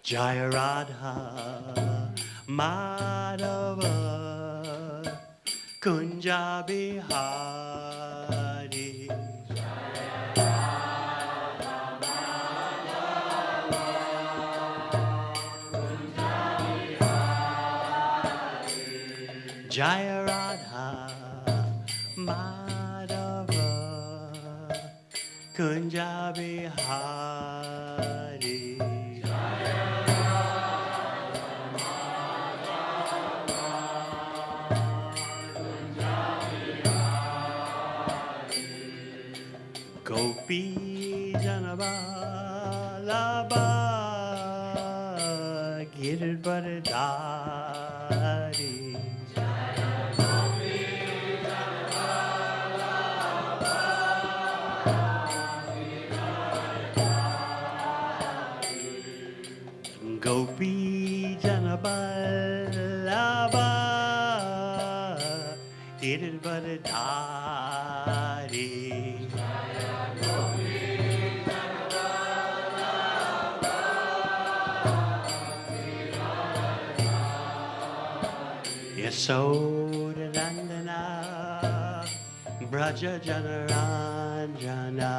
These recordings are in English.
Jaya Radha Madhava Kunja Bihari Jaya Radha Madhava Kunja Bihari Gopi Janabalaba Girdvaradari Gopi Janabalaba Girdvaradari Yasodhanandana Braja Janaranjana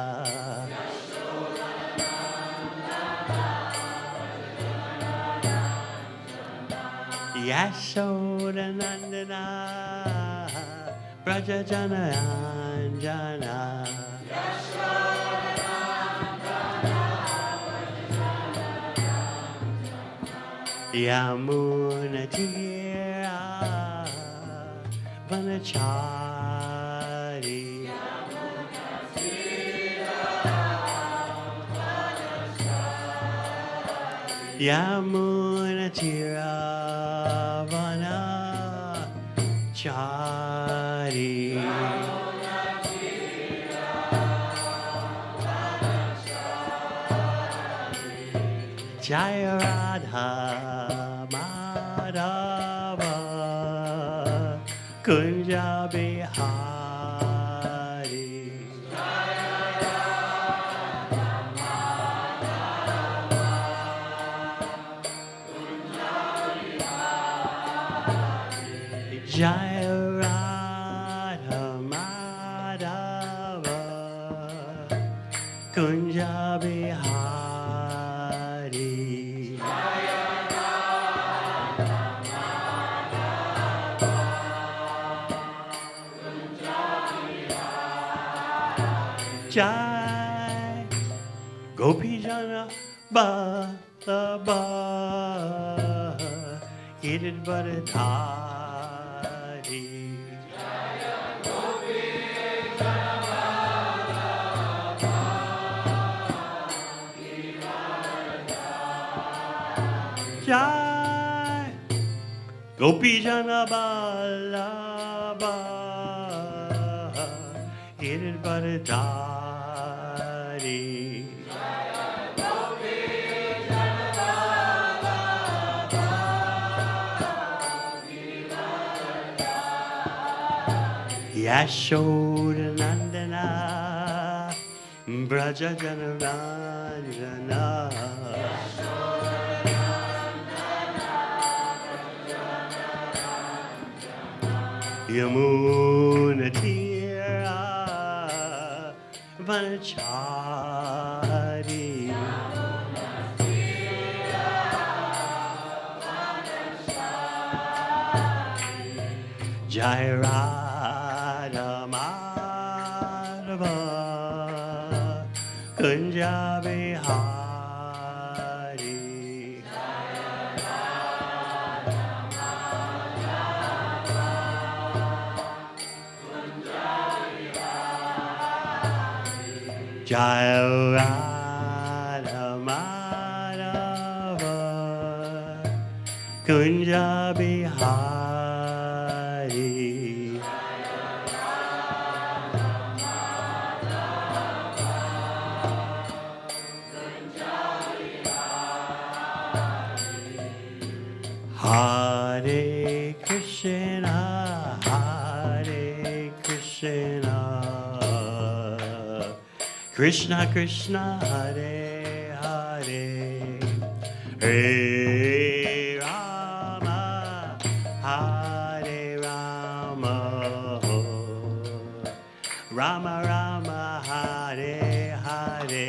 Yasodhanandana Braja Janaranjana Yamunatira Vanachari Yamunatira Vanachari Jaya Radha Madhava Kunja Bihari Jaya Radha Madhava Kunja Bihari Jai Gopi Jana Baba Girdvaradari Jai Gopi Jana Ballabha Girdvaradari Yashodhanandana Braja Janaranjana Yamunatira Vanachari Jai Radha Madhava Kunja Bihari Jai Radha Madhava Kunja Bihari Hare Krishna Hare Krishna Krishna Krishna Hare Hare Hare Rama, Hare Rama, Rama Rama, Hare Hare.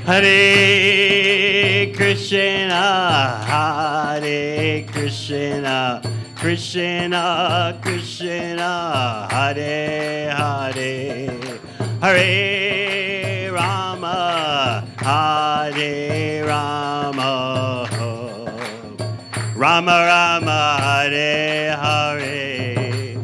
Hare Krishna, Hare Krishna, Krishna Krishna, Hare Hare, Hare Rama, Hare Rama, Rama Rama, Hare Hare. Hare Krishna,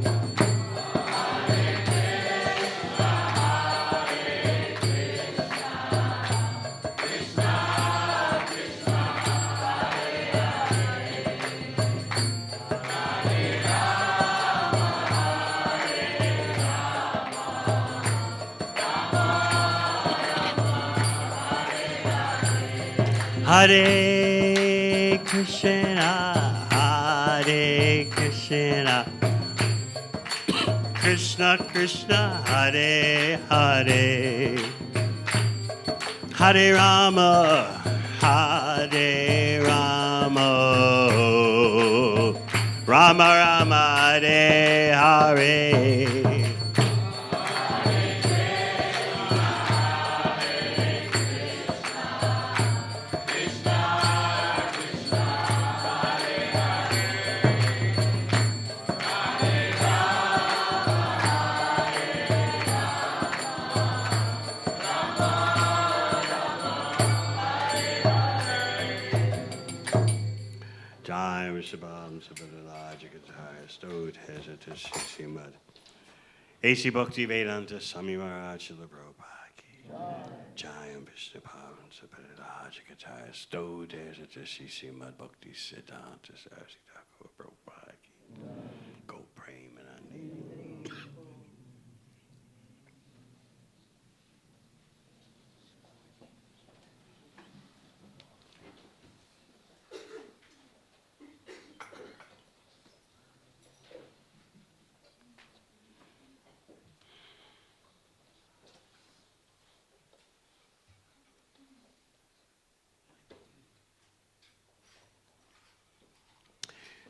Hare Krishna, Krishna Krishna, Hare Hare, Hare Rama, Hare Rama, Rama Rama, Hare Hare. Hare Krishna, Hare Krishna, Krishna Krishna, Hare Hare, Hare Rama, Hare Rama, Rama Rama, Hare Hare. Jai Shabam Sabadalajikataya Stod Hesitus Simad AC Bhakti Vedanta Swami Maharaj Srila Prabhupada Ki Jai Vishnu Pavan Sabadalajikataya Stod Hesitus Simad Bhakti Siddhanta Sarasita Prabhupada Ki Go Premanandi.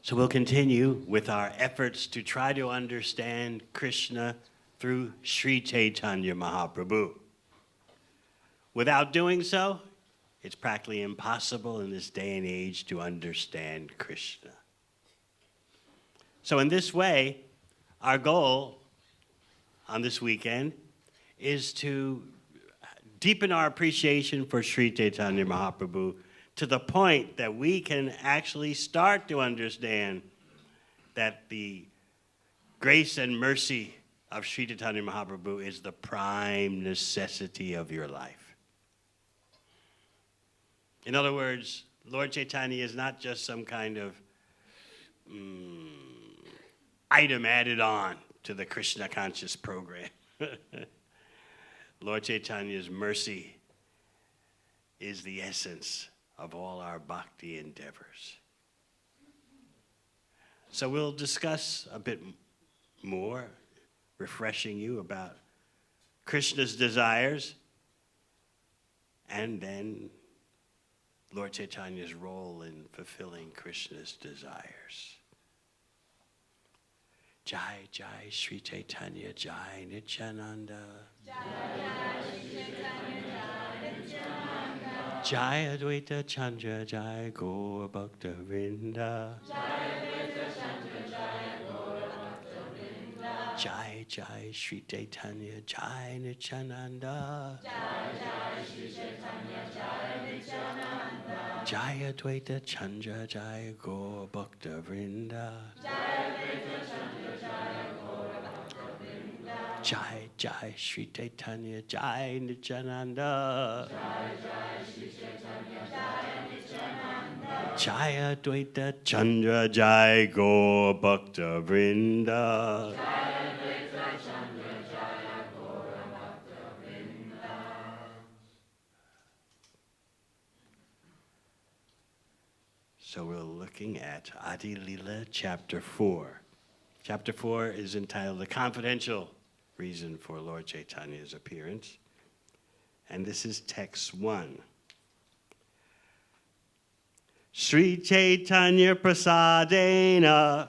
So we'll continue with our efforts to try to understand Krishna through Sri Chaitanya Mahaprabhu. Without doing so, it's practically impossible in this day and age to understand Krishna. So in this way, our goal on this weekend is to deepen our appreciation for Sri Chaitanya Mahaprabhu to the point that we can actually start to understand that the grace and mercy of Sri Chaitanya Mahaprabhu is the prime necessity of your life. In other words, Lord Chaitanya is not just some kind of item added on to the Krishna conscious program. Lord Chaitanya's mercy is the essence of all our bhakti endeavors. So we'll discuss a bit more, refreshing you about Krishna's desires, and then Lord Chaitanya's role in fulfilling Krishna's desires. Jai Jai Sri Chaitanya Jai Nityananda. Jai Advaita Chandra Jai Gaur Bhakta Vrinda. Jai Jai Sri Chaitanya Jai Nityananda. Jai Advaita Chandra Jai Gaur Bhakta Vrinda. Jai Jai Sri Chaitanya Jai Nityananda. Jai Advaita Chandra Jai Gaur Bhakta Vrinda. So we're looking at Adi Lila chapter 4. Chapter 4 is entitled The Confidential Reason for Lord Chaitanya's Appearance. And this is text 1. Sri Chaitanya Prasadena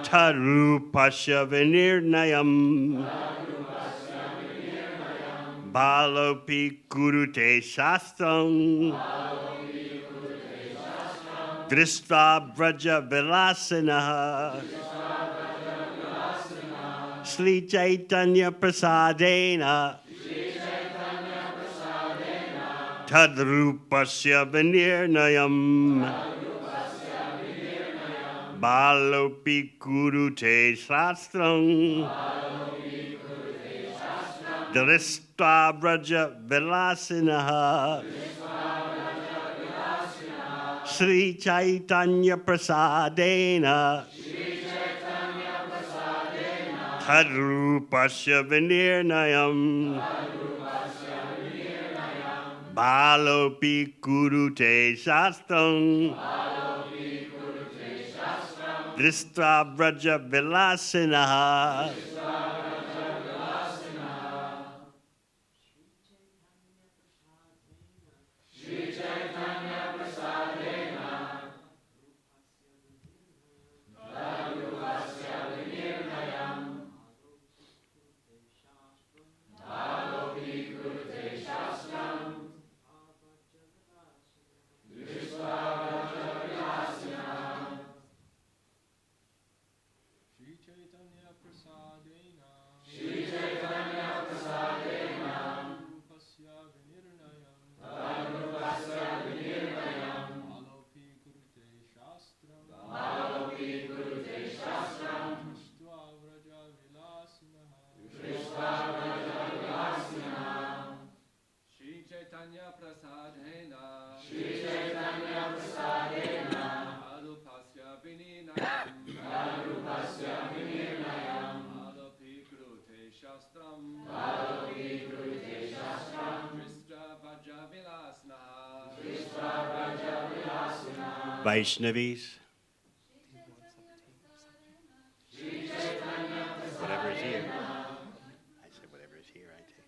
Tarupasya Vinirnayam Balopi Kurute Shastram Drista Braja Vilasana Sri Chaitanya Prasadena Tadrupasya Vinirnayam Balopi Kurute Shastram Drista Braja Vilasana Sri Chaitanya Prasadena Tadrupasya Vinirnayam Balopi Kurute Shastram Drista Braja Vilasana Vaishnavis, whatever is here. I said whatever is here, I take.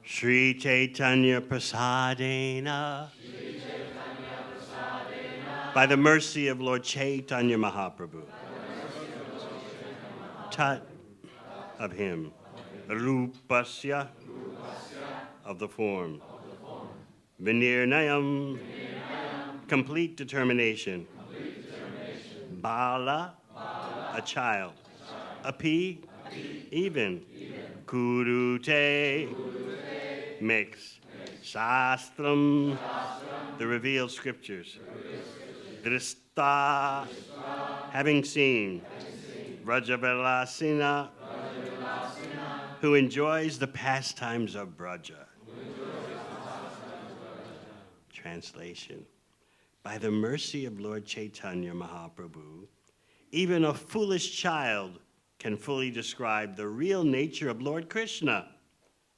Sri Chaitanya Prasadena. By the mercy of Lord Chaitanya Mahaprabhu. Tat of him. Rupasya of the form. Vinirnayam Complete determination. Bala, a child. Api, even. Kurute, makes. Shastram, the revealed scriptures. Drista, having seen. Vrajavilasina, who enjoys the pastimes of Braja. Translation. By the mercy of Lord Chaitanya Mahaprabhu, even a foolish child can fully describe the real nature of Lord Krishna,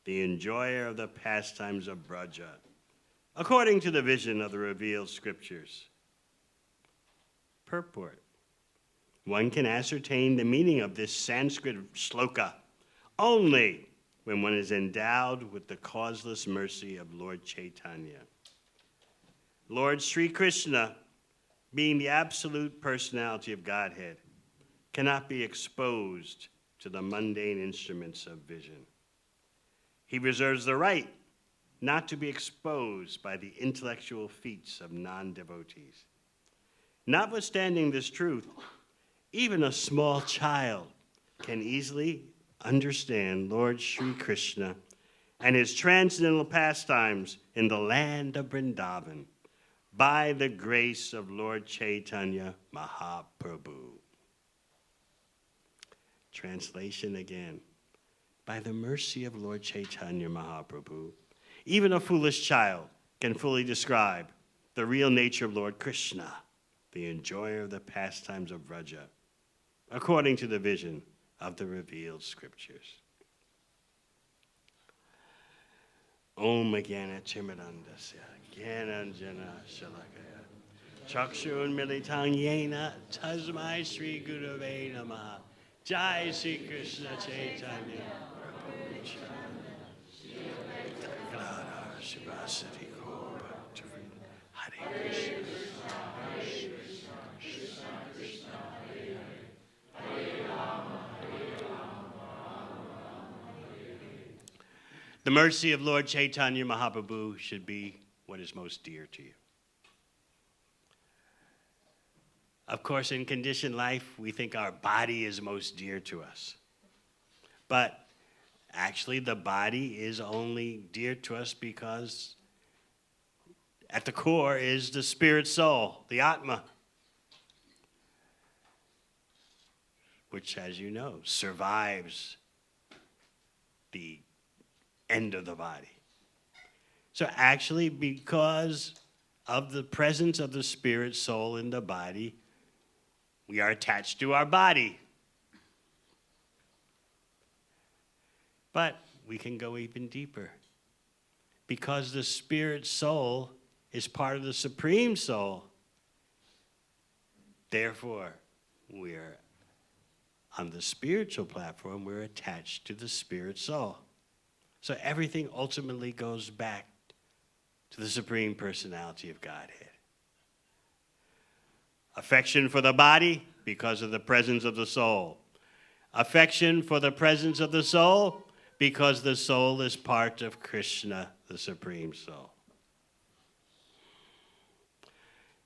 the enjoyer of the pastimes of Braja, according to the vision of the revealed scriptures. Purport. One can ascertain the meaning of this Sanskrit shloka only when one is endowed with the causeless mercy of Lord Chaitanya. Lord Sri Krishna, being the absolute personality of Godhead, cannot be exposed to the mundane instruments of vision. He reserves the right not to be exposed by the intellectual feats of non-devotees. Notwithstanding this truth, even a small child can easily understand Lord Sri Krishna and his transcendental pastimes in the land of Vrindavan by the grace of Lord Chaitanya Mahaprabhu. Translation again. By the mercy of Lord Chaitanya Mahaprabhu, even a foolish child can fully describe the real nature of Lord Krishna, the enjoyer of the pastimes of Vraja, according to the vision of the revealed scriptures. Om Jnana Timirandasya Jnananjana Shalakaya Chakshun Militang Yena Tasmai Sri Gurave Namaha Jai Sri Krishna Chaitanya Prabhu Nityananda Shivasati Gaur Bhaktivinoda Hare Krishna. The mercy of Lord Chaitanya Mahaprabhu should be what is most dear to you. Of course, in conditioned life, we think our body is most dear to us. But actually, the body is only dear to us because at the core is the spirit soul, the Atma, which, as you know, survives the end of the body. So actually, because of the presence of the spirit soul in the body, we are attached to our body. But we can go even deeper. Because the spirit soul is part of the supreme soul, therefore, we're on the spiritual platform, we're attached to the spirit soul. So everything ultimately goes back to the Supreme Personality of Godhead. Affection for the body because of the presence of the soul. Affection for the presence of the soul because the soul is part of Krishna, the Supreme Soul.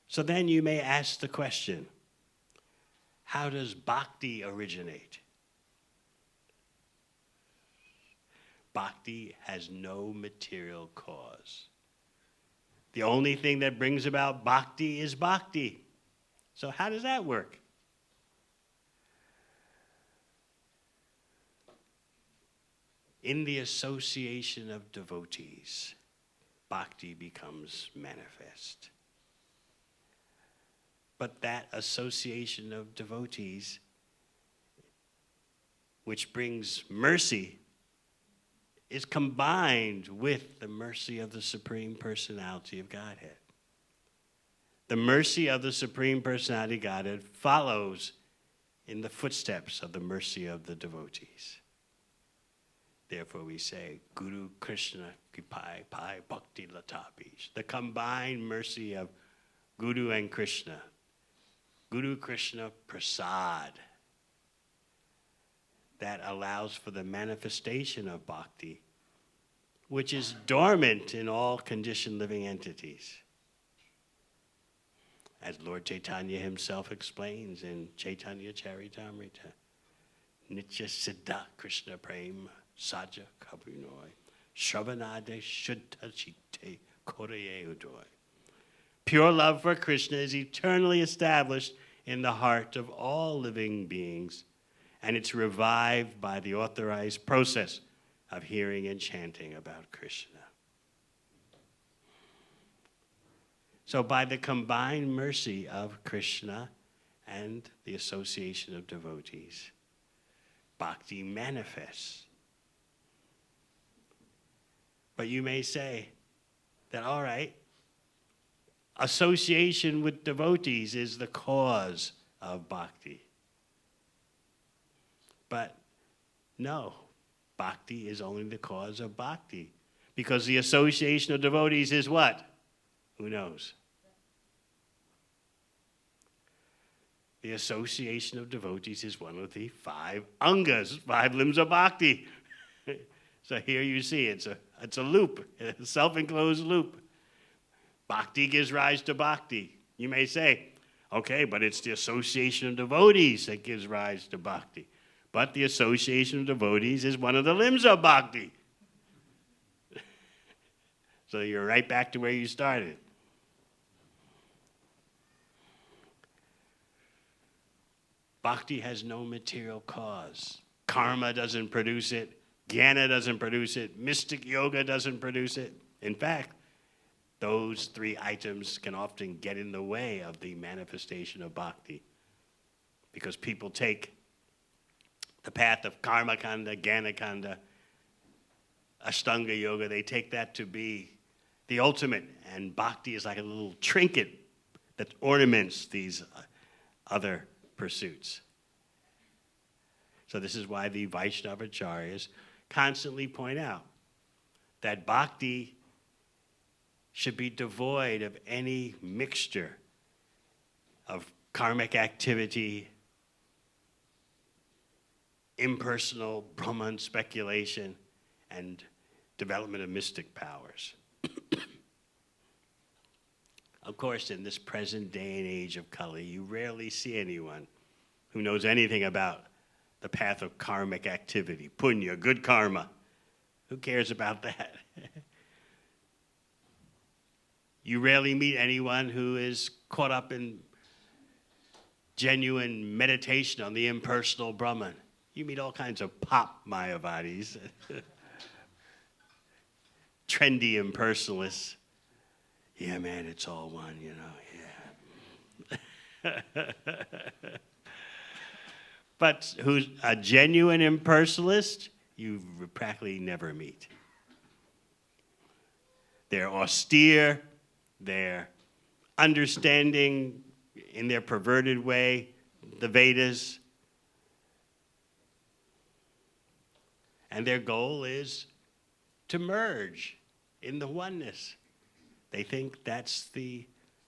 So then you may ask the question, how does Bhakti originate? Bhakti has no material cause. The only thing that brings about Bhakti is Bhakti. So how does that work? In the association of devotees, Bhakti becomes manifest. But that association of devotees, which brings mercy, is combined with the mercy of the Supreme Personality of Godhead. The mercy of the Supreme Personality of Godhead follows in the footsteps of the mercy of the devotees. Therefore we say, Guru Krishna Kripai Pai Bhakti Latapish, the combined mercy of Guru and Krishna. Guru Krishna Prasad, that allows for the manifestation of Bhakti, which is dormant in all conditioned living entities. as Lord Chaitanya himself explains in Chaitanya Charitamrita. Nitya Siddha Krishna Prem Saja Kabinoy Shravanade Shuddha Chitte Koraye Udoy. Pure love for Krishna is eternally established in the heart of all living beings, and it's revived by the authorized process of hearing and chanting about Krishna. So by the combined mercy of Krishna and the association of devotees, Bhakti manifests. But you may say that, all right, association with devotees is the cause of Bhakti. But no, Bhakti is only the cause of Bhakti. Because the association of devotees is what? Who knows? The association of devotees is one of the 5 angas, 5 limbs of Bhakti. So here you see it's a loop, a self-enclosed loop. Bhakti gives rise to Bhakti. You may say, okay, but it's the association of devotees that gives rise to Bhakti. But the association of devotees is one of the limbs of Bhakti. So you're right back to where you started. Bhakti has no material cause. Karma doesn't produce it. Jnana doesn't produce it. Mystic yoga doesn't produce it. In fact, those 3 items can often get in the way of the manifestation of Bhakti. Because people take the path of karma kanda, jnana kanda, ashtanga yoga, they take that to be the ultimate. And Bhakti is like a little trinket that ornaments these other pursuits. So this is why the Vaishnavacharyas constantly point out that Bhakti should be devoid of any mixture of karmic activity, impersonal Brahman speculation, and development of mystic powers. Of course, in this present day and age of Kali, you rarely see anyone who knows anything about the path of karmic activity, punya, good karma. Who cares about that? You rarely meet anyone who is caught up in genuine meditation on the impersonal Brahman. You meet all kinds of pop Mayavadis, trendy impersonalists. Yeah, man, it's all one, you know, yeah. But who's a genuine impersonalist, you practically never meet. They're austere, they're understanding in their perverted way the Vedas, and their goal is to merge in the oneness. They think that's the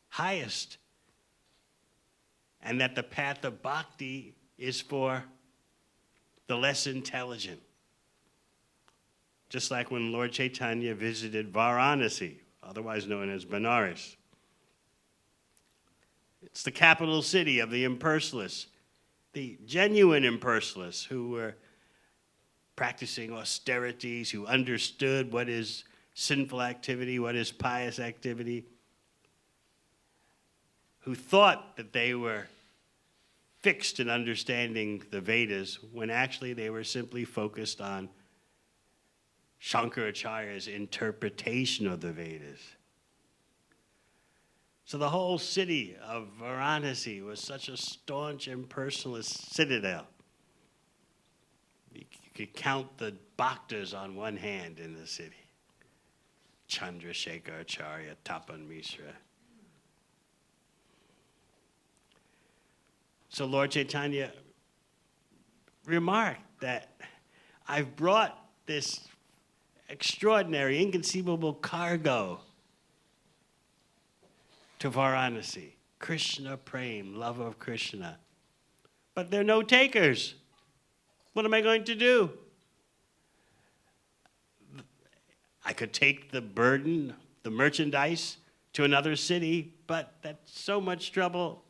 highest, and that the path of bhakti is for the less intelligent. Just like when Lord Chaitanya visited Varanasi, otherwise known as Benares. It's the capital city of the impersonalists, the genuine impersonalists who were practicing austerities, who understood what is sinful activity, what is pious activity, who thought that they were fixed in understanding the Vedas when actually they were simply focused on Shankaracharya's interpretation of the Vedas. So the whole city of Varanasi was such a staunch impersonalist citadel. You could count the bhaktas on one hand in the city. Chandrasekhar Acharya, Tapan Mishra. So Lord Chaitanya remarked that I've brought this extraordinary, inconceivable cargo to Varanasi. Krishna Prem, love of Krishna. But there are no takers. What am I going to do? I could take the burden, the merchandise, to another city, but that's so much trouble.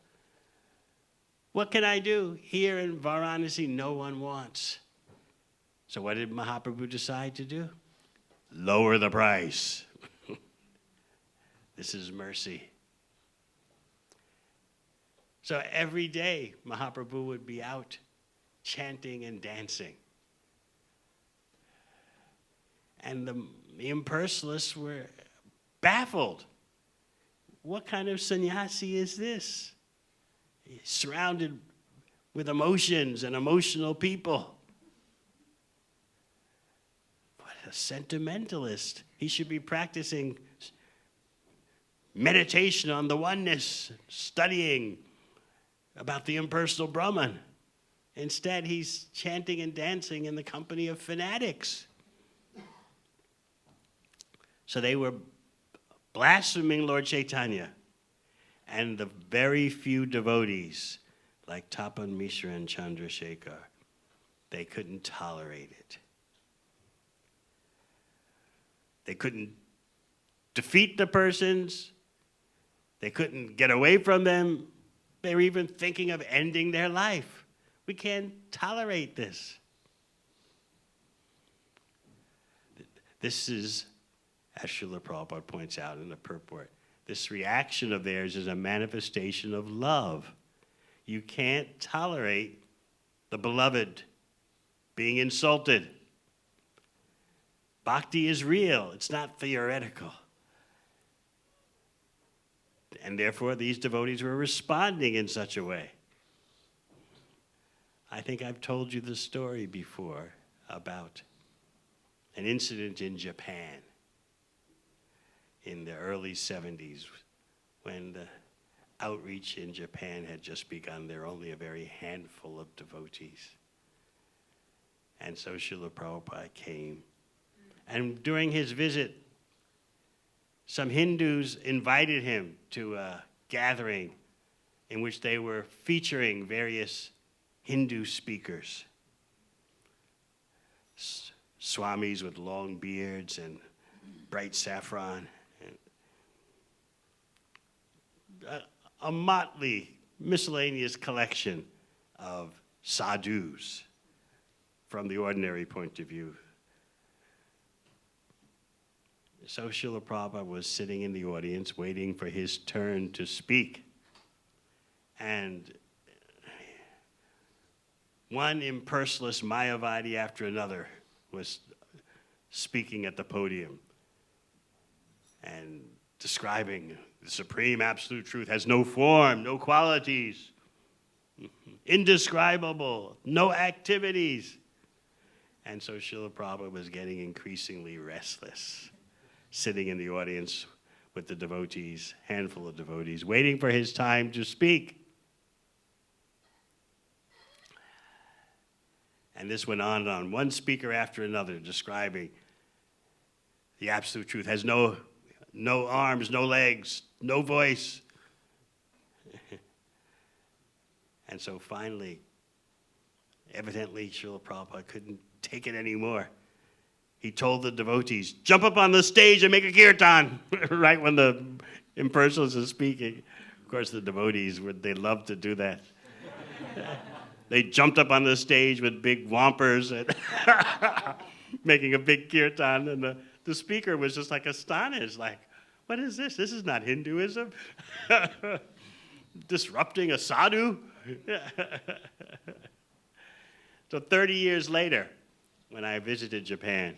What can I do? Here in Varanasi, no one wants. So what did Mahaprabhu decide to do? Lower the price. This is mercy. So every day, Mahaprabhu would be out chanting and dancing. And the impersonalists were baffled. What kind of sannyasi is this? He's surrounded with emotions and emotional people. What a sentimentalist. He should be practicing meditation on the oneness, studying about the impersonal Brahman. Instead, he's chanting and dancing in the company of fanatics. So they were blaspheming Lord Chaitanya. And the very few devotees, like Tapan Mishra and Chandrasekhar, they couldn't tolerate it. They couldn't defeat the persons. They couldn't get away from them. They were even thinking of ending their life. We can't tolerate this. This is, as Srila Prabhupada points out in the purport, this reaction of theirs is a manifestation of love. You can't tolerate the beloved being insulted. Bhakti is real. It's not theoretical. And therefore, these devotees were responding in such a way. I think I've told you the story before about an incident in Japan in the early 70s when the outreach in Japan had just begun. There were only a very handful of devotees. And so Srila Prabhupada came. And during his visit, some Hindus invited him to a gathering in which they were featuring various Hindu speakers. Swamis with long beards and bright saffron. A motley, miscellaneous collection of sadhus from the ordinary point of view. So Srila Prabhupada was sitting in the audience waiting for his turn to speak. And one impersonalist Mayavadi after another was speaking at the podium and describing the supreme absolute truth has no form, no qualities, indescribable, no activities. And so Srila Prabhupada was getting increasingly restless, sitting in the audience with the devotees, handful of devotees, waiting for his time to speak. And this went on and on. One speaker after another describing the absolute truth has no arms, no legs, no voice. And so finally, evidently, Srila Prabhupada couldn't take it anymore. He told the devotees, jump up on the stage and make a kirtan, right when the impersonalist is speaking. Of course, the devotees, they love to do that. They jumped up on the stage with big wampers and making a big kirtan, and the speaker was just like astonished, like, what is this? This is not Hinduism. Disrupting a sadhu? So 30 years later, when I visited Japan,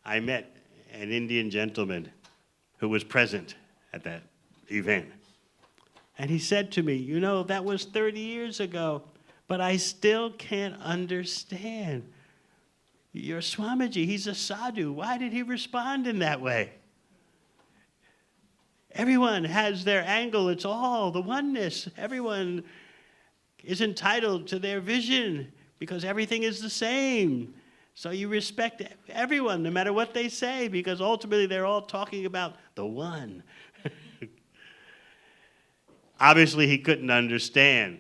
I met an Indian gentleman who was present at that event. And he said to me, you know, that was 30 years ago, but I still can't understand. Your Swamiji, he's a sadhu. Why did he respond in that way? Everyone has their angle. It's all the oneness. Everyone is entitled to their vision because everything is the same. So you respect everyone, no matter what they say, because ultimately they're all talking about the one. Obviously, he couldn't understand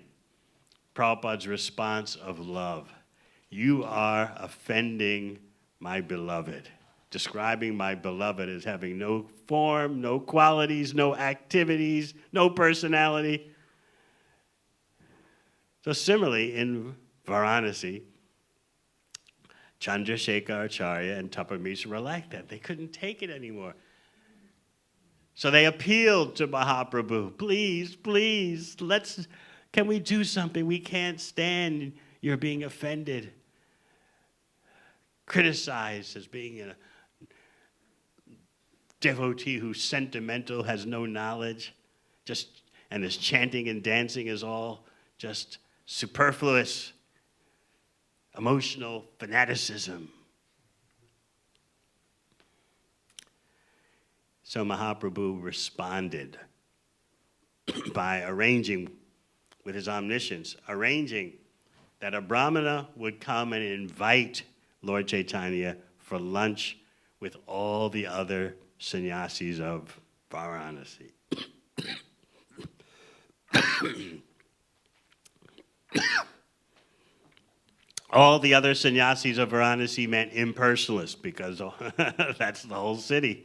Prabhupada's response of love. You are offending my beloved. describing my beloved as having no form, no qualities, no activities, no personality. So similarly, in Varanasi, Chandrasekhar Acharya and Tapamisa were like that. They couldn't take it anymore. So they appealed to Mahaprabhu, please, please, can we do something? We can't stand your being offended, criticized as being a devotee who's sentimental, has no knowledge, and this chanting and dancing is all just superfluous, emotional fanaticism. So Mahaprabhu responded by arranging, with his omniscience, arranging that a brahmana would come and invite Lord Chaitanya for lunch with all the other sannyasis of Varanasi. All the other sannyasis of Varanasi meant impersonalists, because that's the whole city.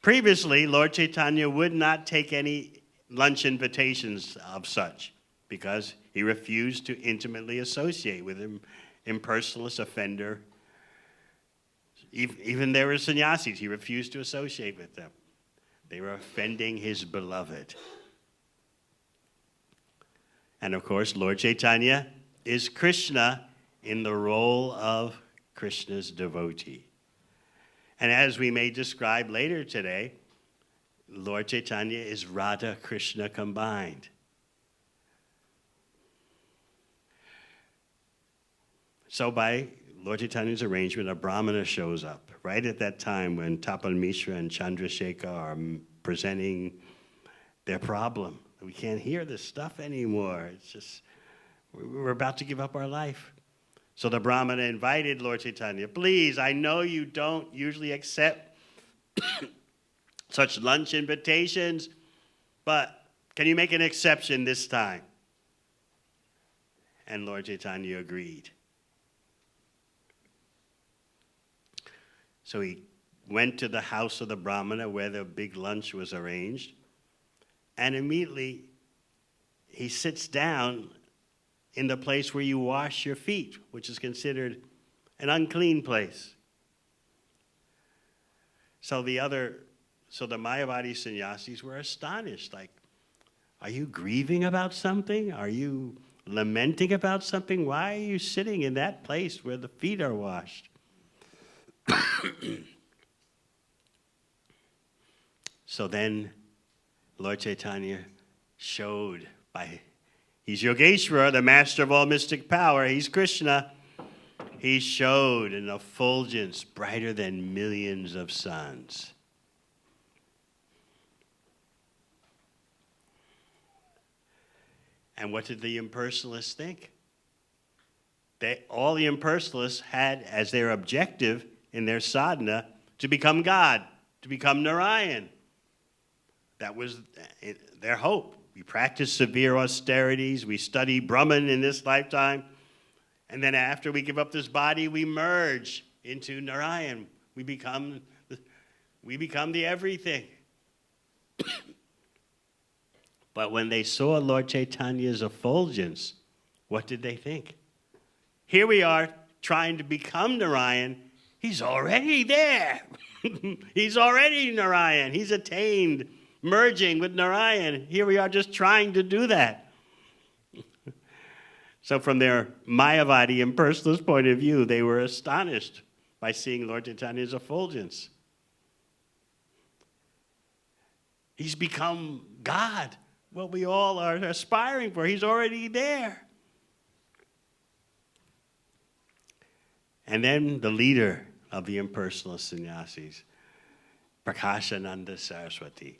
Previously, Lord Chaitanya would not take any lunch invitations of such, because he refused to intimately associate with him, impersonalist offender. Even there were sannyasis, he refused to associate with them. They were offending his beloved. And of course, Lord Chaitanya is Krishna in the role of Krishna's devotee. And as we may describe later today, Lord Chaitanya is Radha Krishna combined. So by Lord Chaitanya's arrangement, a brahmana shows up right at that time when Tapan Mishra and Chandrasekhar are presenting their problem. We can't hear this stuff anymore. It's just, we're about to give up our life. So the brahmana invited Lord Chaitanya, please, I know you don't usually accept such lunch invitations, but can you make an exception this time? And Lord Chaitanya agreed. So he went to the house of the brahmana where the big lunch was arranged, and immediately he sits down in the place where you wash your feet, which is considered an unclean place. So the Mayavadi sannyasis were astonished, like, are you grieving about something? Are you lamenting about something? Why are you sitting in that place where the feet are washed? So then Lord Chaitanya showed he's Yogeshwara, the master of all mystic power. He's Krishna. He showed an effulgence brighter than millions of suns. And what did the impersonalists think? All the impersonalists had as their objective in their sadhana to become God, to become Narayan. That was their hope. We practice severe austerities. We study Brahman in this lifetime. And then after we give up this body, we merge into Narayan. We become the everything. But when they saw Lord Chaitanya's effulgence, what did they think? Here we are trying to become Narayan. He's already there. He's already Narayan. He's attained merging with Narayan. Here we are just trying to do that. So from their Mayavadi impersonalist point of view, they were astonished by seeing Lord Chaitanya's effulgence. He's become God, what we all are aspiring for. He's already there. And then the leader of the impersonalist sannyasis, Prakashananda Saraswati,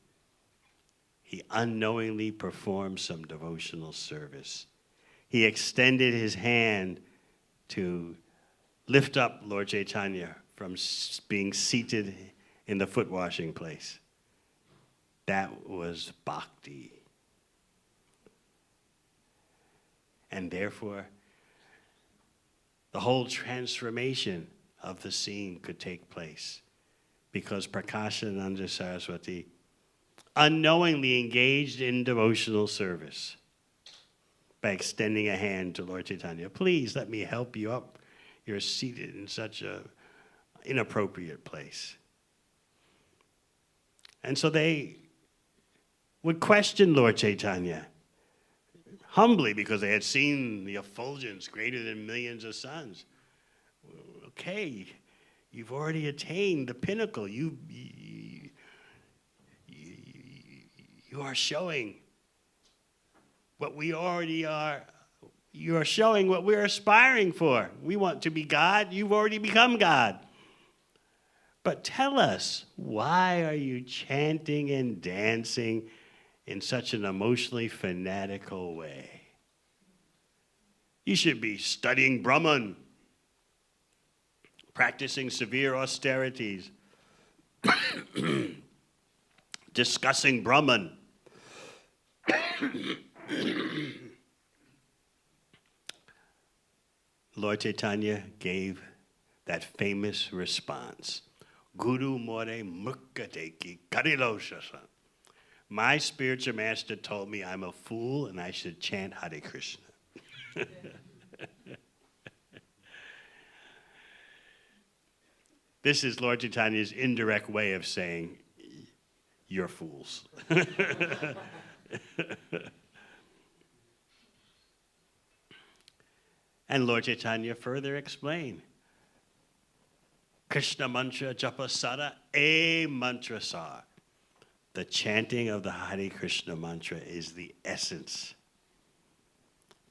he unknowingly performed some devotional service. He extended his hand to lift up Lord Chaitanya from being seated in the foot washing place. That was Bhakti. And therefore, the whole transformation of the scene could take place because Prakashananda Saraswati unknowingly engaged in devotional service by extending a hand to Lord Chaitanya. Please let me help you up. You're seated in such an inappropriate place. And so they would question Lord Chaitanya humbly because they had seen the effulgence greater than millions of suns. Okay, you've already attained the pinnacle. You are showing what we already are. You are showing what we're aspiring for. We want to be God. You've already become God. But tell us, why are you chanting and dancing in such an emotionally fanatical way? You should be studying Brahman, practicing severe austerities, discussing Brahman. Lord Chaitanya gave that famous response, Guru more mukkateki karilosasa. My spiritual master told me I'm a fool and I should chant Hare Krishna. This is Lord Chaitanya's indirect way of saying, you're fools. And Lord Chaitanya further explained, Krishna mantra japasara a mantra sar. The chanting of the Hare Krishna mantra is the essence.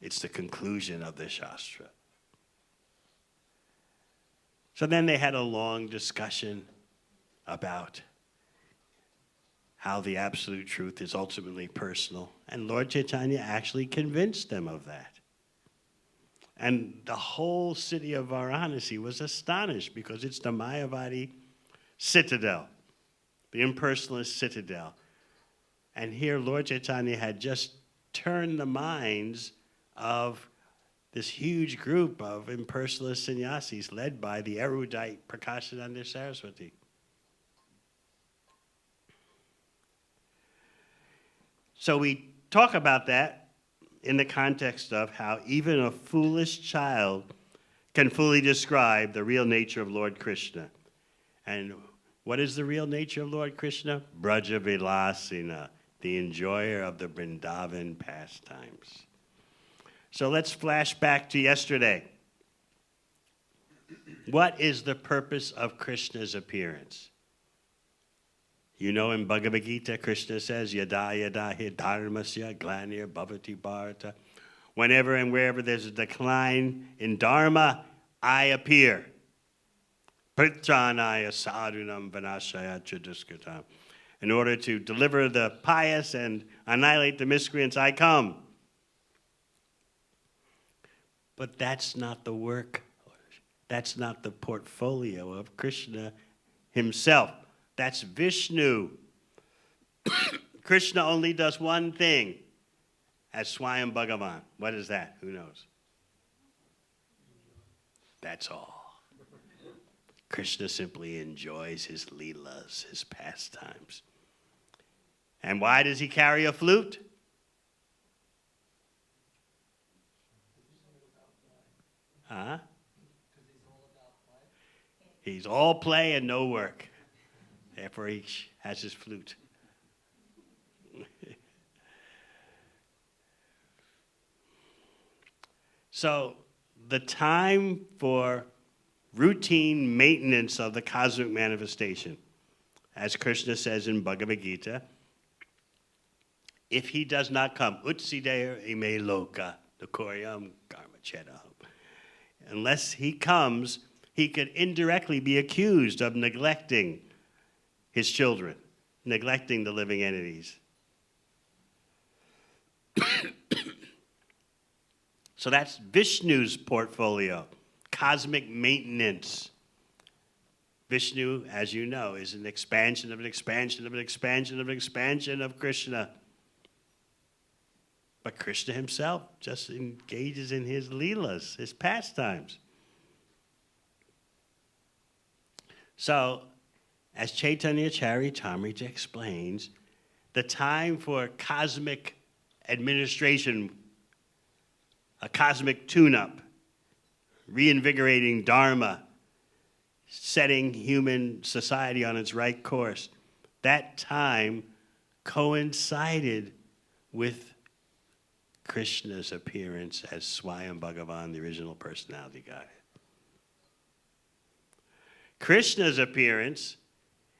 It's the conclusion of the Shastra. So then they had a long discussion about how the absolute truth is ultimately personal. And Lord Chaitanya actually convinced them of that. And the whole city of Varanasi was astonished because it's the Mayavadi citadel, the impersonalist citadel. And here Lord Chaitanya had just turned the minds of this huge group of impersonalist sannyasis led by the erudite Prakashananda Saraswati. So we talk about that in the context of how even a foolish child can fully describe the real nature of Lord Krishna. And what is the real nature of Lord Krishna? Braja Vilasina, the enjoyer of the Vrindavan pastimes. So let's flash back to yesterday. What is the purpose of Krishna's appearance? You know, in Bhagavad Gita, Krishna says, Yada yada hi dharmasya glanir bhavati bharata. Whenever and wherever there's a decline in dharma, I appear. Pritranaya sadhunam vanashaya chaduskatam. In order to deliver the pious and annihilate the miscreants, I come. But that's not the work. That's not the portfolio of Krishna himself. That's Vishnu. Krishna only does one thing as Swayam Bhagavan. What is that? Who knows? That's all. Krishna simply enjoys his leelas, his pastimes. And why does he carry a flute? Huh? He's all play and no work. Therefore, he has his flute. So, the time for routine maintenance of the cosmic manifestation, as Krishna says in Bhagavad Gita, if he does not come, utsideya ime loka, the koryam karma cheta. Unless he comes, he could indirectly be accused of neglecting his children, neglecting the living entities. So that's Vishnu's portfolio, cosmic maintenance. Vishnu, as you know, is an expansion of an expansion of an expansion of an expansion of Krishna. But Krishna himself just engages in his leelas, his pastimes. So, as Chaitanya Charitamrita explains, the time for cosmic administration, a cosmic tune-up, reinvigorating Dharma, setting human society on its right course, that time coincided with Krishna's appearance as Swayam Bhagavan, the original personality God. Krishna's appearance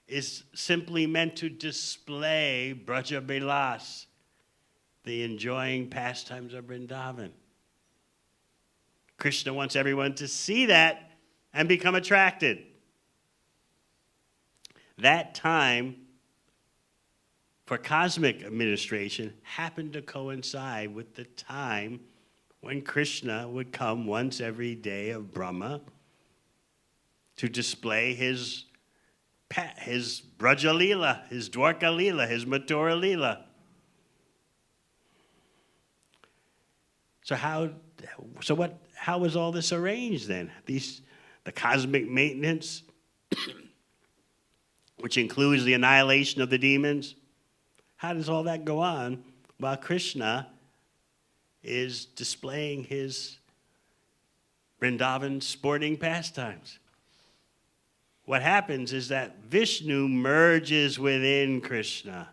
is simply meant to display Braja Bilas, the enjoying pastimes of Vrindavan. Krishna wants everyone to see that and become attracted. That time for cosmic administration happened to coincide with the time when Krishna would come once every day of Brahma to display his Braja Leela, his Dwarka Leela, his Mathura Leela. How was all this arranged then? The cosmic maintenance, which includes the annihilation of the demons. How does all that go on while Krishna is displaying his Vrindavan sporting pastimes? What happens is that Vishnu merges within Krishna.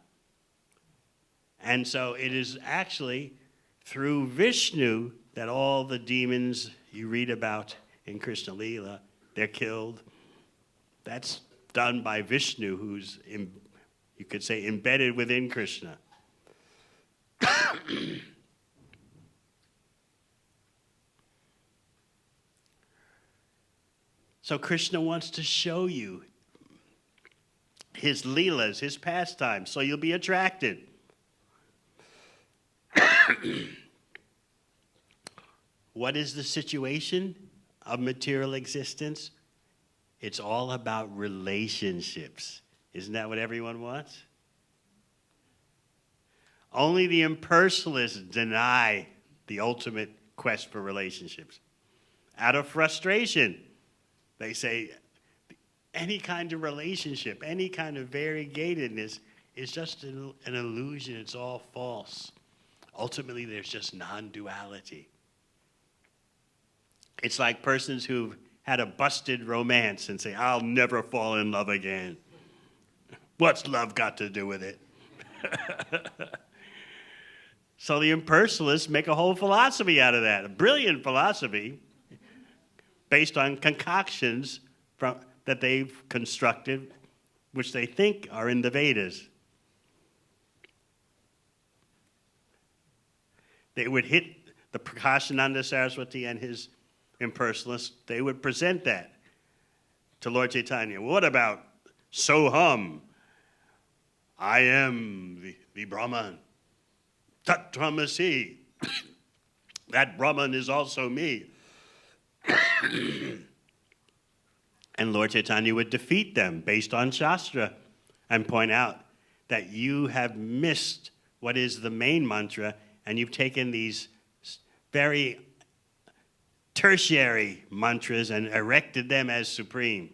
And so it is actually through Vishnu that all the demons you read about in Krishna Leela, they're killed. That's done by Vishnu, who's, you could say, embedded within Krishna. So Krishna wants to show you his leelas, his pastimes, so you'll be attracted. What is the situation of material existence? It's all about relationships. Isn't that what everyone wants? Only the impersonalists deny the ultimate quest for relationships. Out of frustration, they say any kind of relationship, any kind of variegatedness is just an illusion. It's all false. Ultimately, there's just non-duality. It's like persons who've had a busted romance and say, I'll never fall in love again. What's love got to do with it? So the impersonalists make a whole philosophy out of that, a brilliant philosophy based on concoctions that they've constructed, which they think are in the Vedas. They would hit the Prakashananda Saraswati and his impersonalists, they would present that to Lord Chaitanya. What about Soham? I am the Brahman. Tat Tvamasi. That Brahman is also me. And Lord Chaitanya would defeat them based on Shastra and point out that you have missed what is the main mantra and you've taken these very tertiary mantras and erected them as supreme.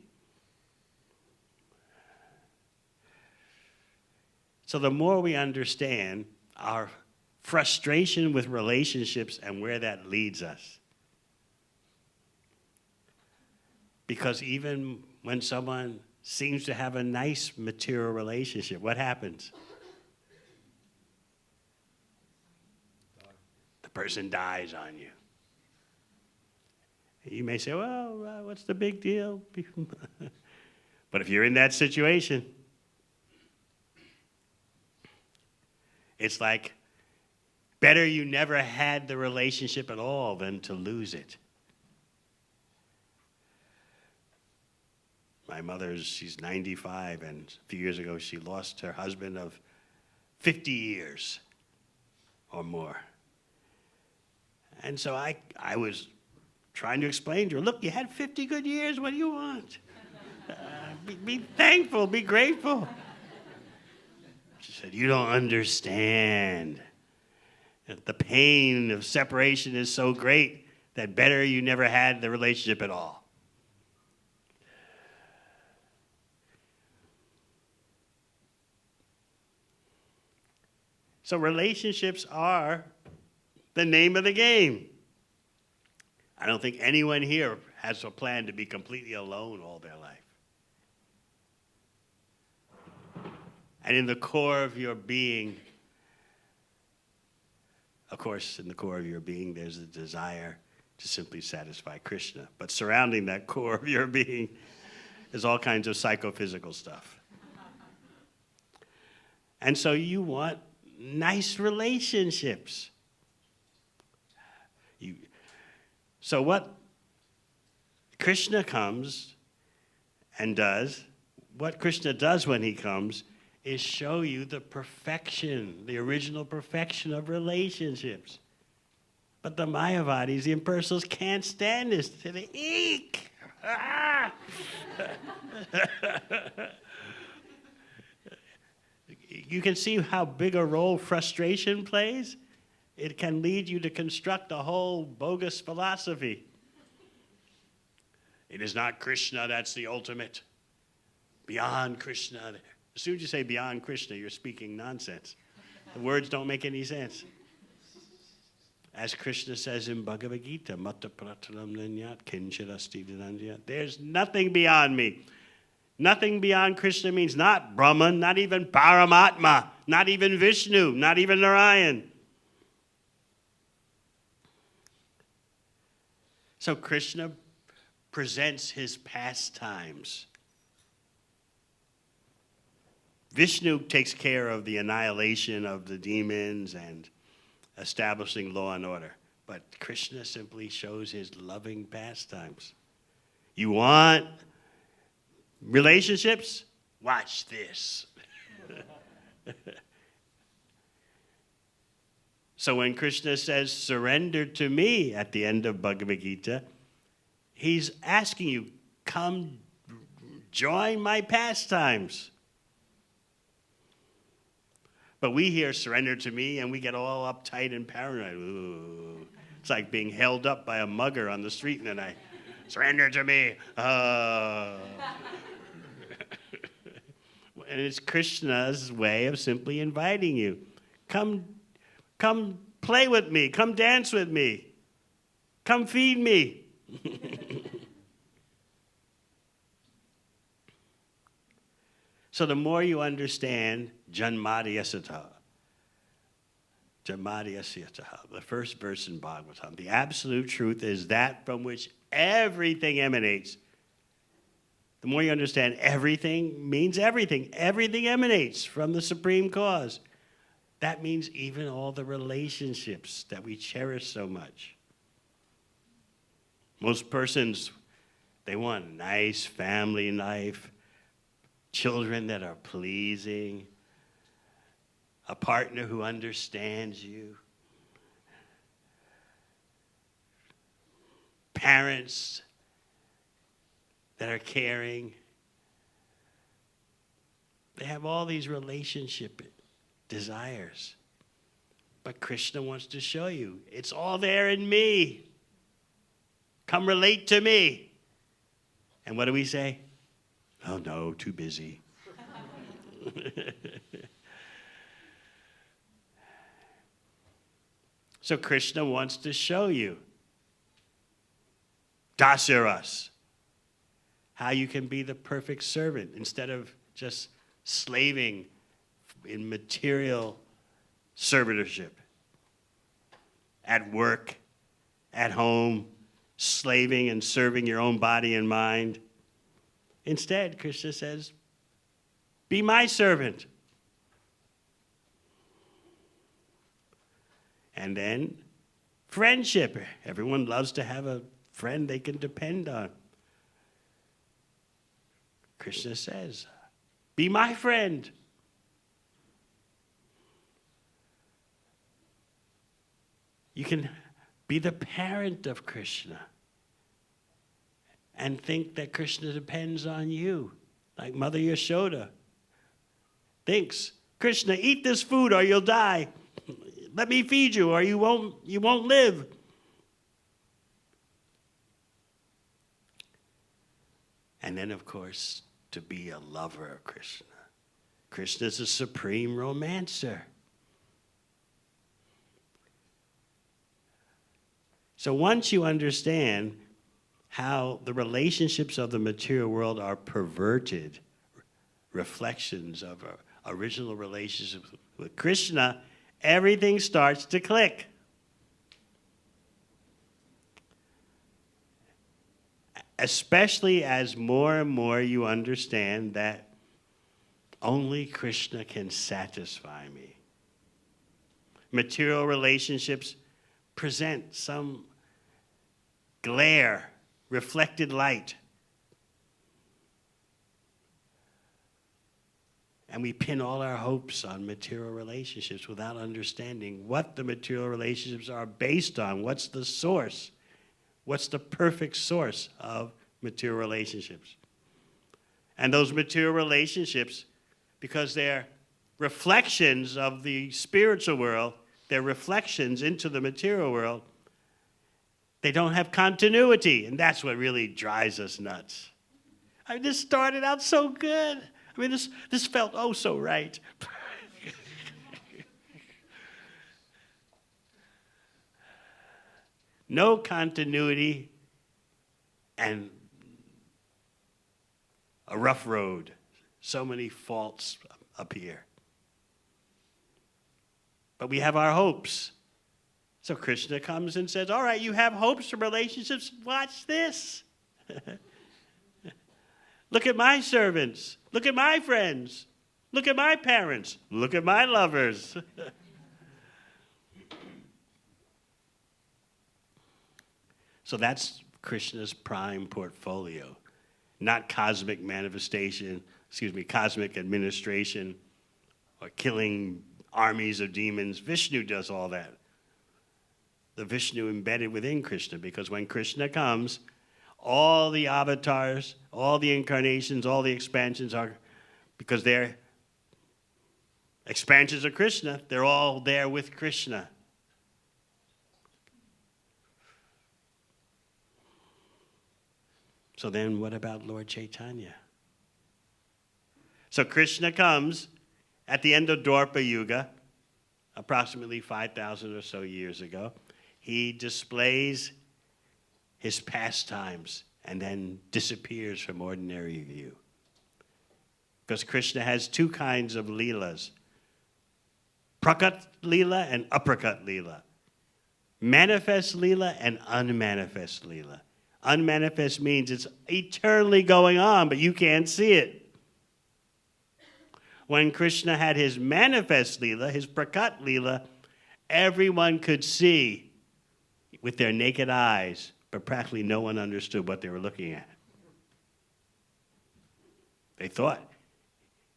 So the more we understand our frustration with relationships and where that leads us. Because even when someone seems to have a nice material relationship, what happens? The person dies on you. You may say, well, what's the big deal? But if you're in that situation, it's like better you never had the relationship at all than to lose it. My she's 95, and a few years ago she lost her husband of 50 years or more. And so I was trying to explain to her, look, you had 50 good years, what do you want? Be thankful, be grateful. She said, you don't understand. The pain of separation is so great that better you never had the relationship at all. So relationships are the name of the game. I don't think anyone here has a plan to be completely alone all their life. And in the core of your being, of course, in the core of your being, there's a desire to simply satisfy Krishna. But surrounding that core of your being is all kinds of psychophysical stuff. And so you want nice relationships. So what Krishna comes and does, what Krishna does when he comes is show you the perfection, the original perfection of relationships. But the Mayavadis, the impersonals, can't stand this. They say, eek! Ah! You can see how big a role frustration plays. It can lead you to construct a whole bogus philosophy. It is not Krishna that's the ultimate. Beyond Krishna. As soon as you say beyond Krishna, you're speaking nonsense. The words don't make any sense. As Krishna says in Bhagavad Gita, Mata Prataram Nanyat Kinchirasti Dhananyat. There's nothing beyond me. Nothing beyond Krishna means not Brahman, not even Paramatma, not even Vishnu, not even Narayan. So Krishna presents his pastimes. Vishnu takes care of the annihilation of the demons and establishing law and order. But Krishna simply shows his loving pastimes. You want relationships? Watch this. So when Krishna says, surrender to me at the end of Bhagavad Gita, he's asking you, come join my pastimes. But we hear surrender to me and we get all uptight and paranoid. Ooh. It's like being held up by a mugger on the street in the night. Surrender to me. And it's Krishna's way of simply inviting you. Come play with me. Come dance with me. Come feed me. So the more you understand Janmadhyasata, the first verse in Bhagavatam, the absolute truth is that from which everything emanates. The more you understand everything means everything. Everything emanates from the supreme cause. That means even all the relationships that we cherish so much. Most persons, they want a nice family life, children that are pleasing, a partner who understands you, parents that are caring. They have all these relationship desires. But Krishna wants to show you, it's all there in me. Come relate to me. And what do we say? Oh no, too busy. So Krishna wants to show you, Dasaras, how you can be the perfect servant instead of just slaving in material servitorship. At work, at home, slaving and serving your own body and mind. Instead, Krishna says, be my servant. And then, friendship. Everyone loves to have a friend they can depend on. Krishna says, be my friend. You can be the parent of Krishna and think that Krishna depends on you, like Mother Yashoda thinks, Krishna, eat this food or you'll die. Let me feed you or you won't live. And then, of course, to be a lover of Krishna. Krishna is a supreme romancer. So once you understand how the relationships of the material world are perverted reflections of our original relationship with Krishna, everything starts to click. Especially as more and more you understand that only Krishna can satisfy me. Material relationships present some glare, reflected light. And we pin all our hopes on material relationships without understanding what the material relationships are based on. What's the source? What's the perfect source of material relationships? And those material relationships, because they're reflections of the spiritual world, they're reflections into the material world, they don't have continuity, and that's what really drives us nuts. I mean, this started out so good. I mean, this felt oh so right. No continuity and a rough road. So many faults appear. But we have our hopes. So Krishna comes and says, all right, you have hopes for relationships, watch this. Look at my servants. Look at my friends. Look at my parents. Look at my lovers. So that's Krishna's prime portfolio, not cosmic manifestation, cosmic administration or killing armies of demons. Vishnu does all that. The Vishnu embedded within Krishna, because when Krishna comes, all the avatars, all the incarnations, all the expansions are, because they're expansions of Krishna, they're all there with Krishna. So then what about Lord Chaitanya? So Krishna comes at the end of Dwapara Yuga, approximately 5,000 or so years ago. He displays his pastimes and then disappears from ordinary view. Because Krishna has two kinds of leelas, prakat leela and aprakat leela, manifest leela and unmanifest leela. Unmanifest means it's eternally going on, but you can't see it. When Krishna had his manifest leela, his prakat leela, everyone could see with their naked eyes, but practically no one understood what they were looking at. They thought,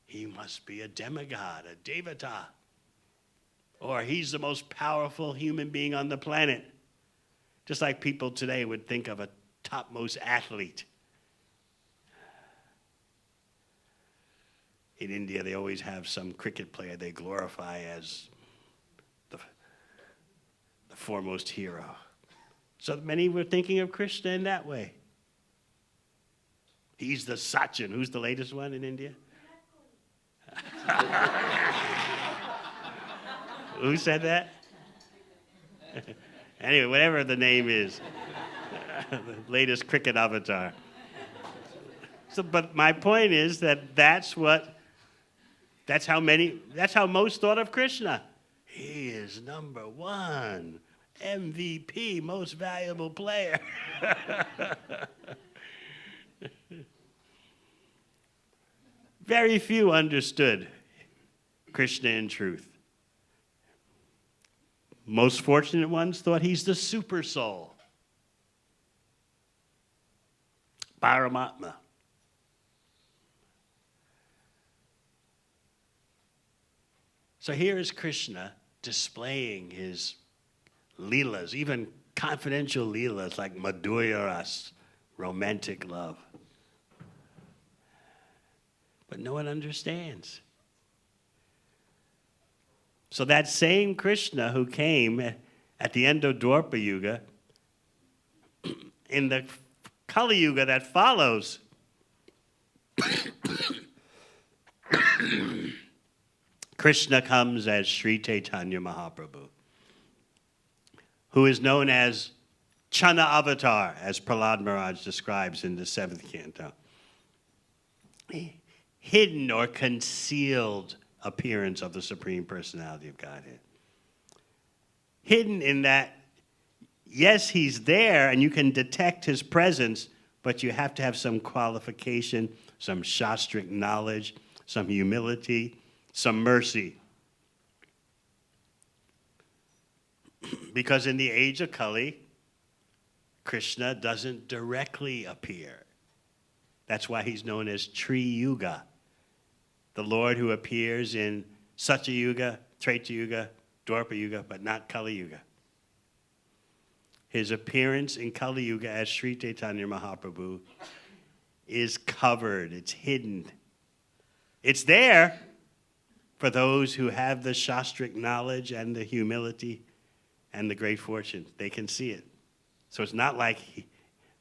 he must be a demigod, a devata, or he's the most powerful human being on the planet. Just like people today would think of a topmost athlete. In India, they always have some cricket player they glorify as the foremost hero. So many were thinking of Krishna in that way. He's the Sachin. Who's the latest one in India? Who said that? Anyway, whatever the name is. The latest cricket avatar. So, but my point is that's how most thought of Krishna. He is number one, MVP, most valuable player. Very few understood Krishna in truth. Most fortunate ones thought he's the super soul. Paramatma. So here is Krishna displaying his leelas, even confidential leelas like Madhurya Ras, romantic love. But no one understands. So that same Krishna who came at the end of Dwapara Yuga, in the Kali Yuga that follows, Krishna comes as Sri Chaitanya Mahaprabhu, who is known as Chana avatar, as Prahlad Maharaj describes in the 7th canto. Hidden or concealed appearance of the Supreme Personality of Godhead. Hidden in that, yes, he's there and you can detect his presence, but you have to have some qualification, some shastric knowledge, some humility, some mercy. Because in the age of Kali, Krishna doesn't directly appear. That's why he's known as Tri Yuga, the Lord who appears in Satya Yuga, Treta Yuga, Dwapara Yuga, but not Kali Yuga. His appearance in Kali Yuga as Sri Chaitanya Mahaprabhu is covered, it's hidden. It's there for those who have the shastric knowledge and the humility and the great fortune. They can see it. So it's not like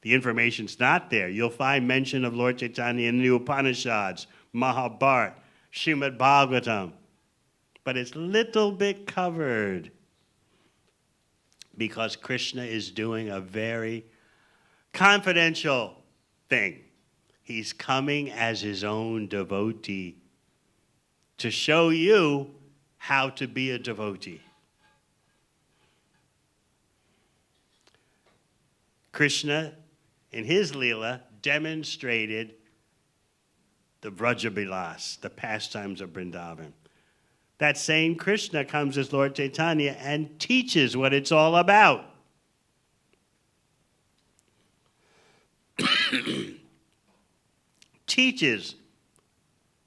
the information's not there. You'll find mention of Lord Chaitanya in the Upanishads, Mahabharata, Srimad Bhagavatam, but it's a little bit covered because Krishna is doing a very confidential thing. He's coming as his own devotee to show you how to be a devotee. Krishna, in his Leela, demonstrated the Vrajabilas, the pastimes of Vrindavan. That same Krishna comes as Lord Chaitanya and teaches what it's all about. Teaches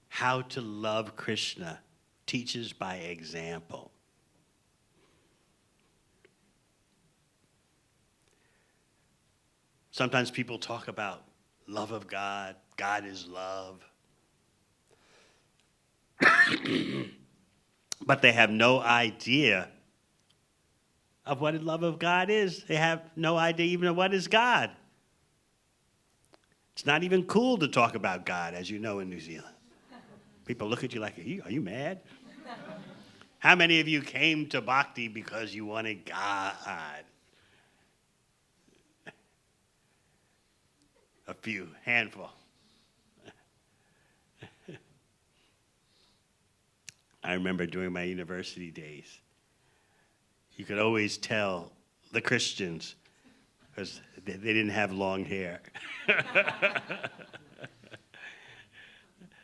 how to love Krishna. Teaches by example. Sometimes people talk about love of God. God is love. But they have no idea of what the love of God is. They have no idea even of what is God. It's not even cool to talk about God, as you know, in New Zealand. People look at you like, are you mad? How many of you came to Bhakti because you wanted God? A few, handful. I remember during my university days, you could always tell the Christians because they didn't have long hair.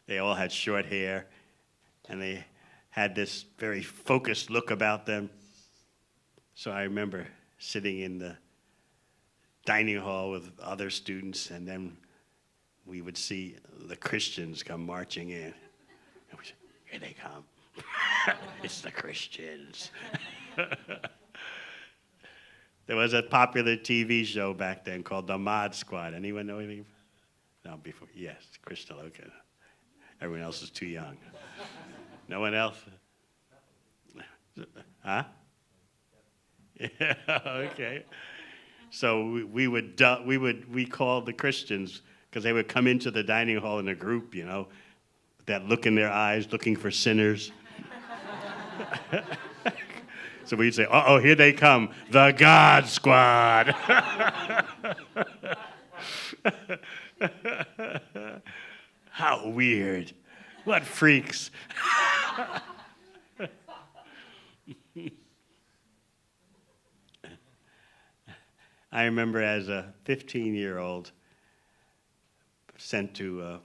They all had short hair, and they had this very focused look about them. So I remember sitting in the dining hall with other students, and then we would see the Christians come marching in. And we said, here they come. It's the Christians. There was a popular TV show back then called The Mod Squad. Anyone know anything? No, before. Yes, Krishna Loka. Everyone else is too young. No one else? Huh? Yeah, okay. So we called the Christians because they would come into the dining hall in a group, you know, with that look in their eyes, looking for sinners. So we'd say, uh-oh, here they come, the God Squad. How weird. What freaks. I remember as a 15-year-old sent to a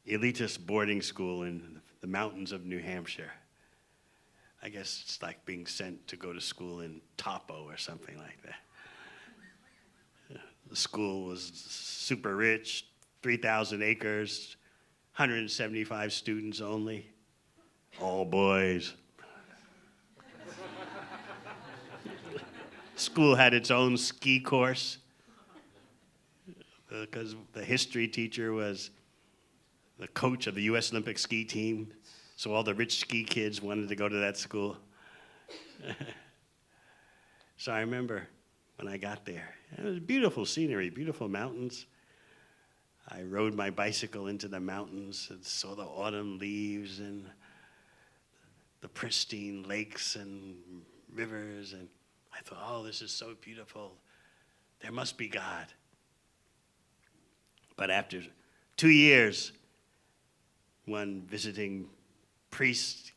elitist boarding school in the mountains of New Hampshire. I guess it's like being sent to go to school in Topo or something like that. The school was super rich, 3,000 acres, 175 students only, all boys. School had its own ski course because the history teacher was the coach of the U.S. Olympic ski team, so all the rich ski kids wanted to go to that school. So I remember when I got there, it was beautiful scenery, beautiful mountains. I rode my bicycle into the mountains and saw the autumn leaves and the pristine lakes and rivers, and I thought, oh, this is so beautiful. There must be God. But after 2 years, one visiting priest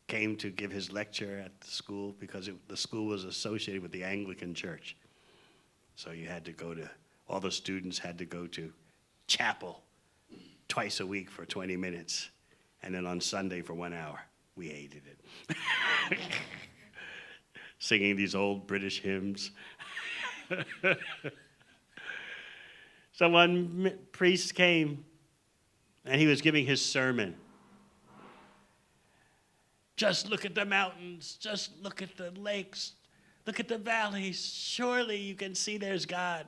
came to give his lecture at the school because the school was associated with the Anglican Church. So you had to go to, all the students had to go to chapel twice a week for 20 minutes. And then on Sunday for 1 hour. We hated it. Singing these old British hymns. So one priest came, and he was giving his sermon. Just look at the mountains. Just look at the lakes. Look at the valleys. Surely you can see there's God.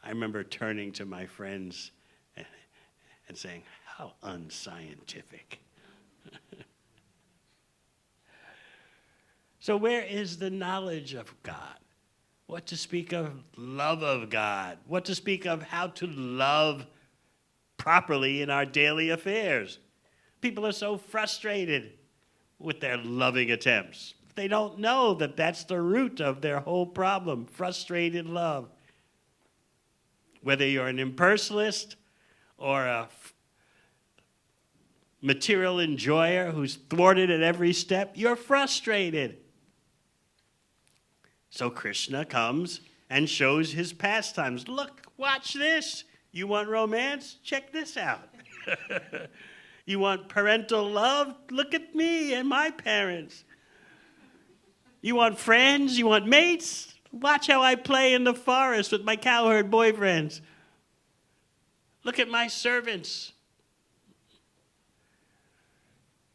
I remember turning to my friends and saying, how unscientific. So where is the knowledge of God? What to speak of love of God? What to speak of how to love properly in our daily affairs? People are so frustrated with their loving attempts. They don't know that that's the root of their whole problem, frustrated love. Whether you're an impersonalist or a material enjoyer who's thwarted at every step, you're frustrated. So Krishna comes and shows his pastimes. Look, watch this. You want romance? Check this out. You want parental love? Look at me and my parents. You want friends? You want mates? Watch how I play in the forest with my cowherd boyfriends. Look at my servants.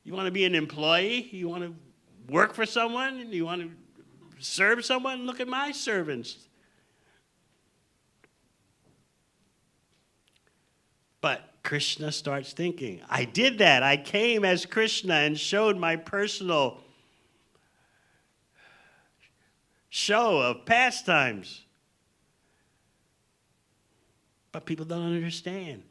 You want to be an employee? You want to work for someone? You want to serve someone? Look at my servants. But Krishna starts thinking, I did that. I came as Krishna and showed my personal show of pastimes. But people don't understand.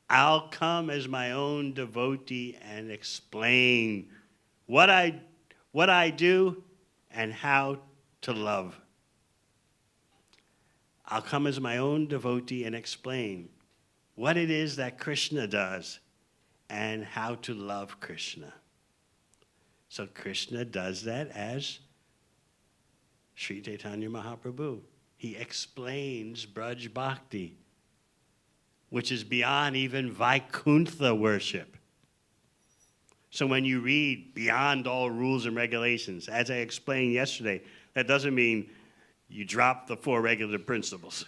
I'll come as my own devotee and explain what I do and how to love. I'll come as my own devotee and explain what it is that Krishna does and how to love Krishna. So Krishna does that as Sri Chaitanya Mahaprabhu. He explains Braj Bhakti, which is beyond even Vaikuntha worship. So when you read beyond all rules and regulations, as I explained yesterday, that doesn't mean you drop the 4 regulative principles.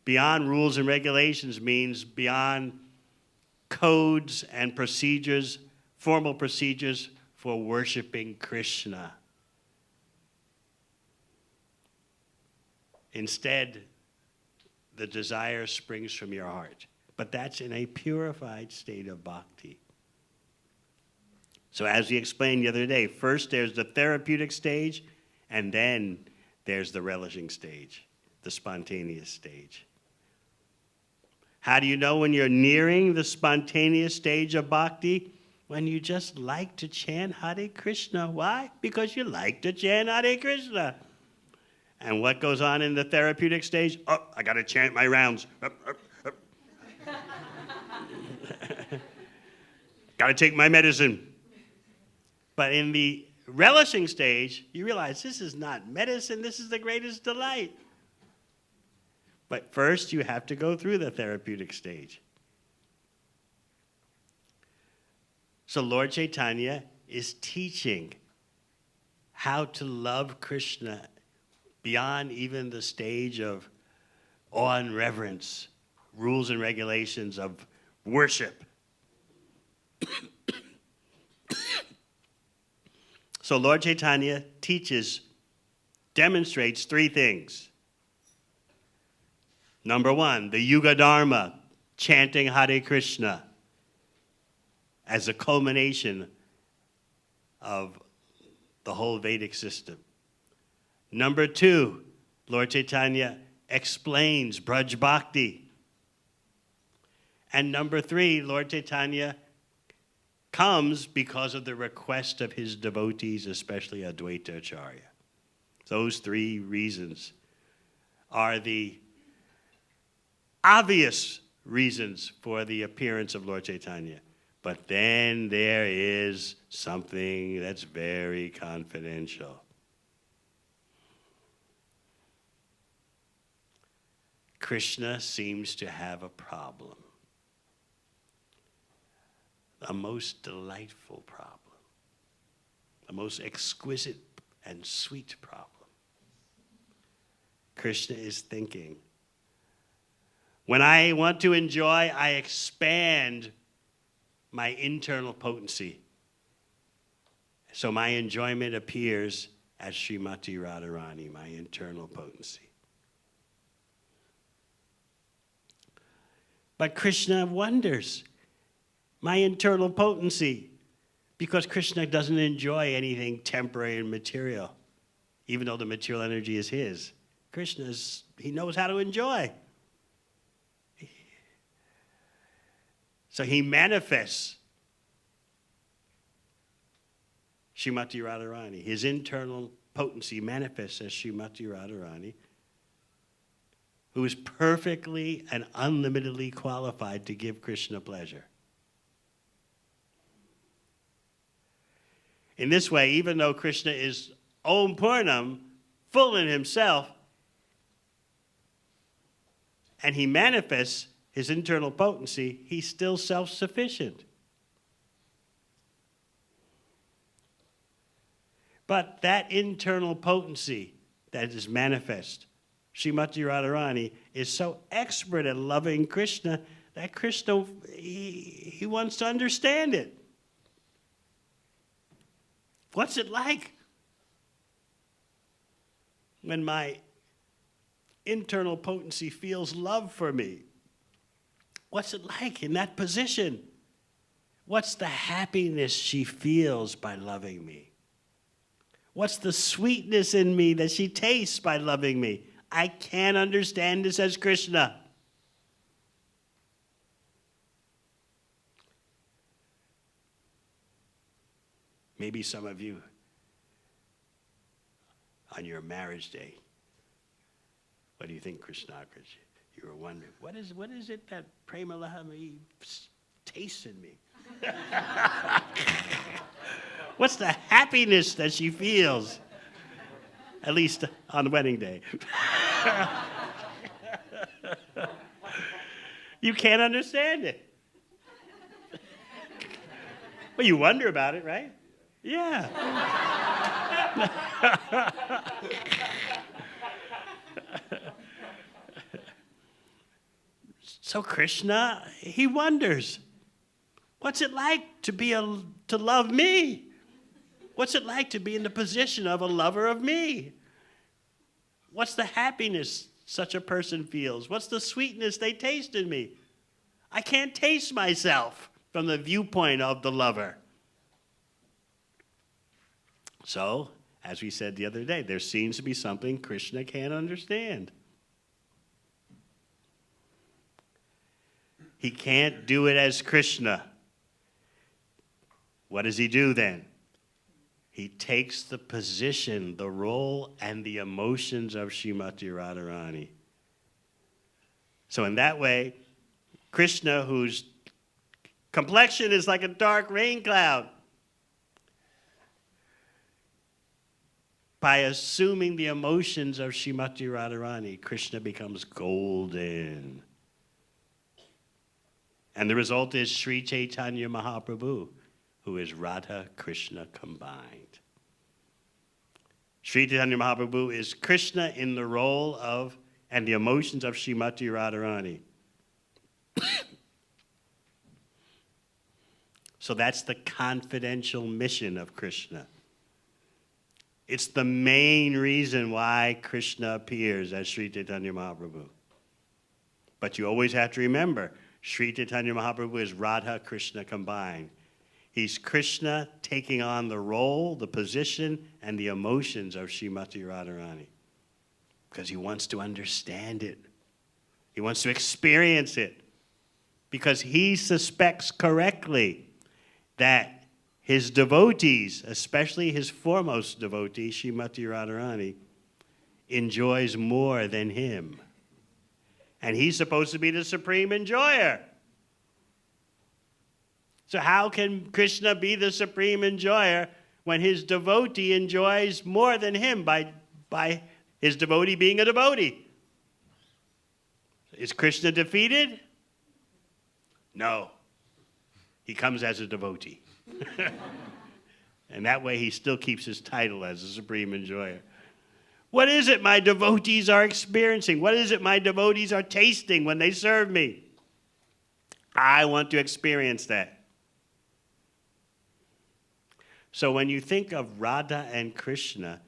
Beyond rules and regulations means beyond codes and procedures, formal procedures for worshiping Krishna. Instead, the desire springs from your heart. But that's in a purified state of bhakti. So as we explained the other day, first there's the therapeutic stage, and then there's the relishing stage, the spontaneous stage. How do you know when you're nearing the spontaneous stage of bhakti? When you just like to chant Hare Krishna. Why? Because you like to chant Hare Krishna. And what goes on in the therapeutic stage? Oh, I got to chant my rounds. Got to take my medicine. But in the relishing stage, you realize this is not medicine, this is the greatest delight. But first, you have to go through the therapeutic stage. So Lord Chaitanya is teaching how to love Krishna beyond even the stage of awe and reverence, rules and regulations of worship. So Lord Chaitanya demonstrates 3 things. Number 1, the Yuga Dharma, chanting Hare Krishna as a culmination of the whole Vedic system. Number 2, Lord Chaitanya explains Braj Bhakti. And number 3, Lord Chaitanya comes because of the request of his devotees, especially Advaita Acharya. Those three reasons are the obvious reasons for the appearance of Lord Chaitanya. But then there is something that's very confidential. Krishna seems to have a problem, a most delightful problem, a most exquisite and sweet problem. Krishna is thinking, when I want to enjoy, I expand my internal potency. So my enjoyment appears as Srimati Radharani, my internal potency. But Krishna wonders, my internal potency, because Krishna doesn't enjoy anything temporary and material, even though the material energy is his. He knows how to enjoy. So he manifests Srimati Radharani. His internal potency manifests as Srimati Radharani, who is perfectly and unlimitedly qualified to give Krishna pleasure. In this way, even though Krishna is Om Purnam, full in himself, and he manifests his internal potency, he's still self-sufficient. But that internal potency that is manifest, Srimati Radharani, is so expert at loving Krishna that Krishna, he wants to understand it. What's it like when my internal potency feels love for me? What's it like in that position? What's the happiness she feels by loving me? What's the sweetness in me that she tastes by loving me? I can't understand this as Krishna. Maybe some of you, on your marriage day, what do you think, Krishna? You were wondering, what is it that Prema Lahami tastes in me? What's the happiness that she feels? At least on the wedding day. You can't understand it. Well, you wonder about it, right? Yeah. So Krishna, he wonders, what's it like to love me? What's it like to be in the position of a lover of me? What's the happiness such a person feels? What's the sweetness they taste in me? I can't taste myself from the viewpoint of the lover. So, as we said the other day, there seems to be something Krishna can't understand. He can't do it as Krishna. What does he do then? He takes the position, the role, and the emotions of Srimati Radharani. So in that way, Krishna, whose complexion is like a dark rain cloud, by assuming the emotions of Srimati Radharani, Krishna becomes golden. And the result is Sri Chaitanya Mahaprabhu, who is Radha Krishna combined. Sri Chaitanya Mahaprabhu is Krishna in the role of and the emotions of Srimati Radharani. So that's the confidential mission of Krishna. It's the main reason why Krishna appears as Sri Chaitanya Mahaprabhu. But you always have to remember, Sri Chaitanya Mahaprabhu is Radha Krishna combined. He's Krishna taking on the role, the position, and the emotions of Srimati Radharani. Because he wants to understand it. He wants to experience it. Because he suspects correctly that his devotees, especially his foremost devotee, Srimati Radharani, enjoys more than him. And he's supposed to be the supreme enjoyer. So how can Krishna be the supreme enjoyer when his devotee enjoys more than him by his devotee being a devotee? Is Krishna defeated? No. He comes as a devotee. And that way he still keeps his title as the supreme enjoyer. What is it my devotees are experiencing? What is it my devotees are tasting when they serve me? I want to experience that. So when you think of Radha and Krishna,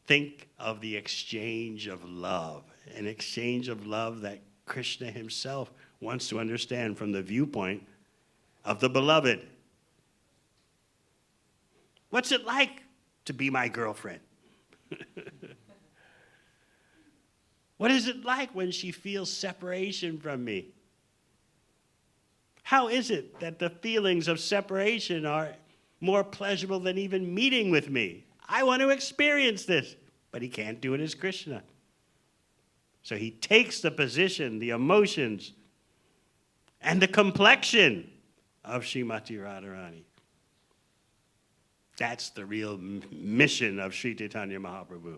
think of the exchange of love, an exchange of love that Krishna himself wants to understand from the viewpoint of the beloved. What's it like to be my girlfriend? What is it like when she feels separation from me? How is it that the feelings of separation are more pleasurable than even meeting with me? I want to experience this, but he can't do it as Krishna. So he takes the position, the emotions, and the complexion of Srimati Radharani. That's the real mission of Sri Chaitanya Mahaprabhu.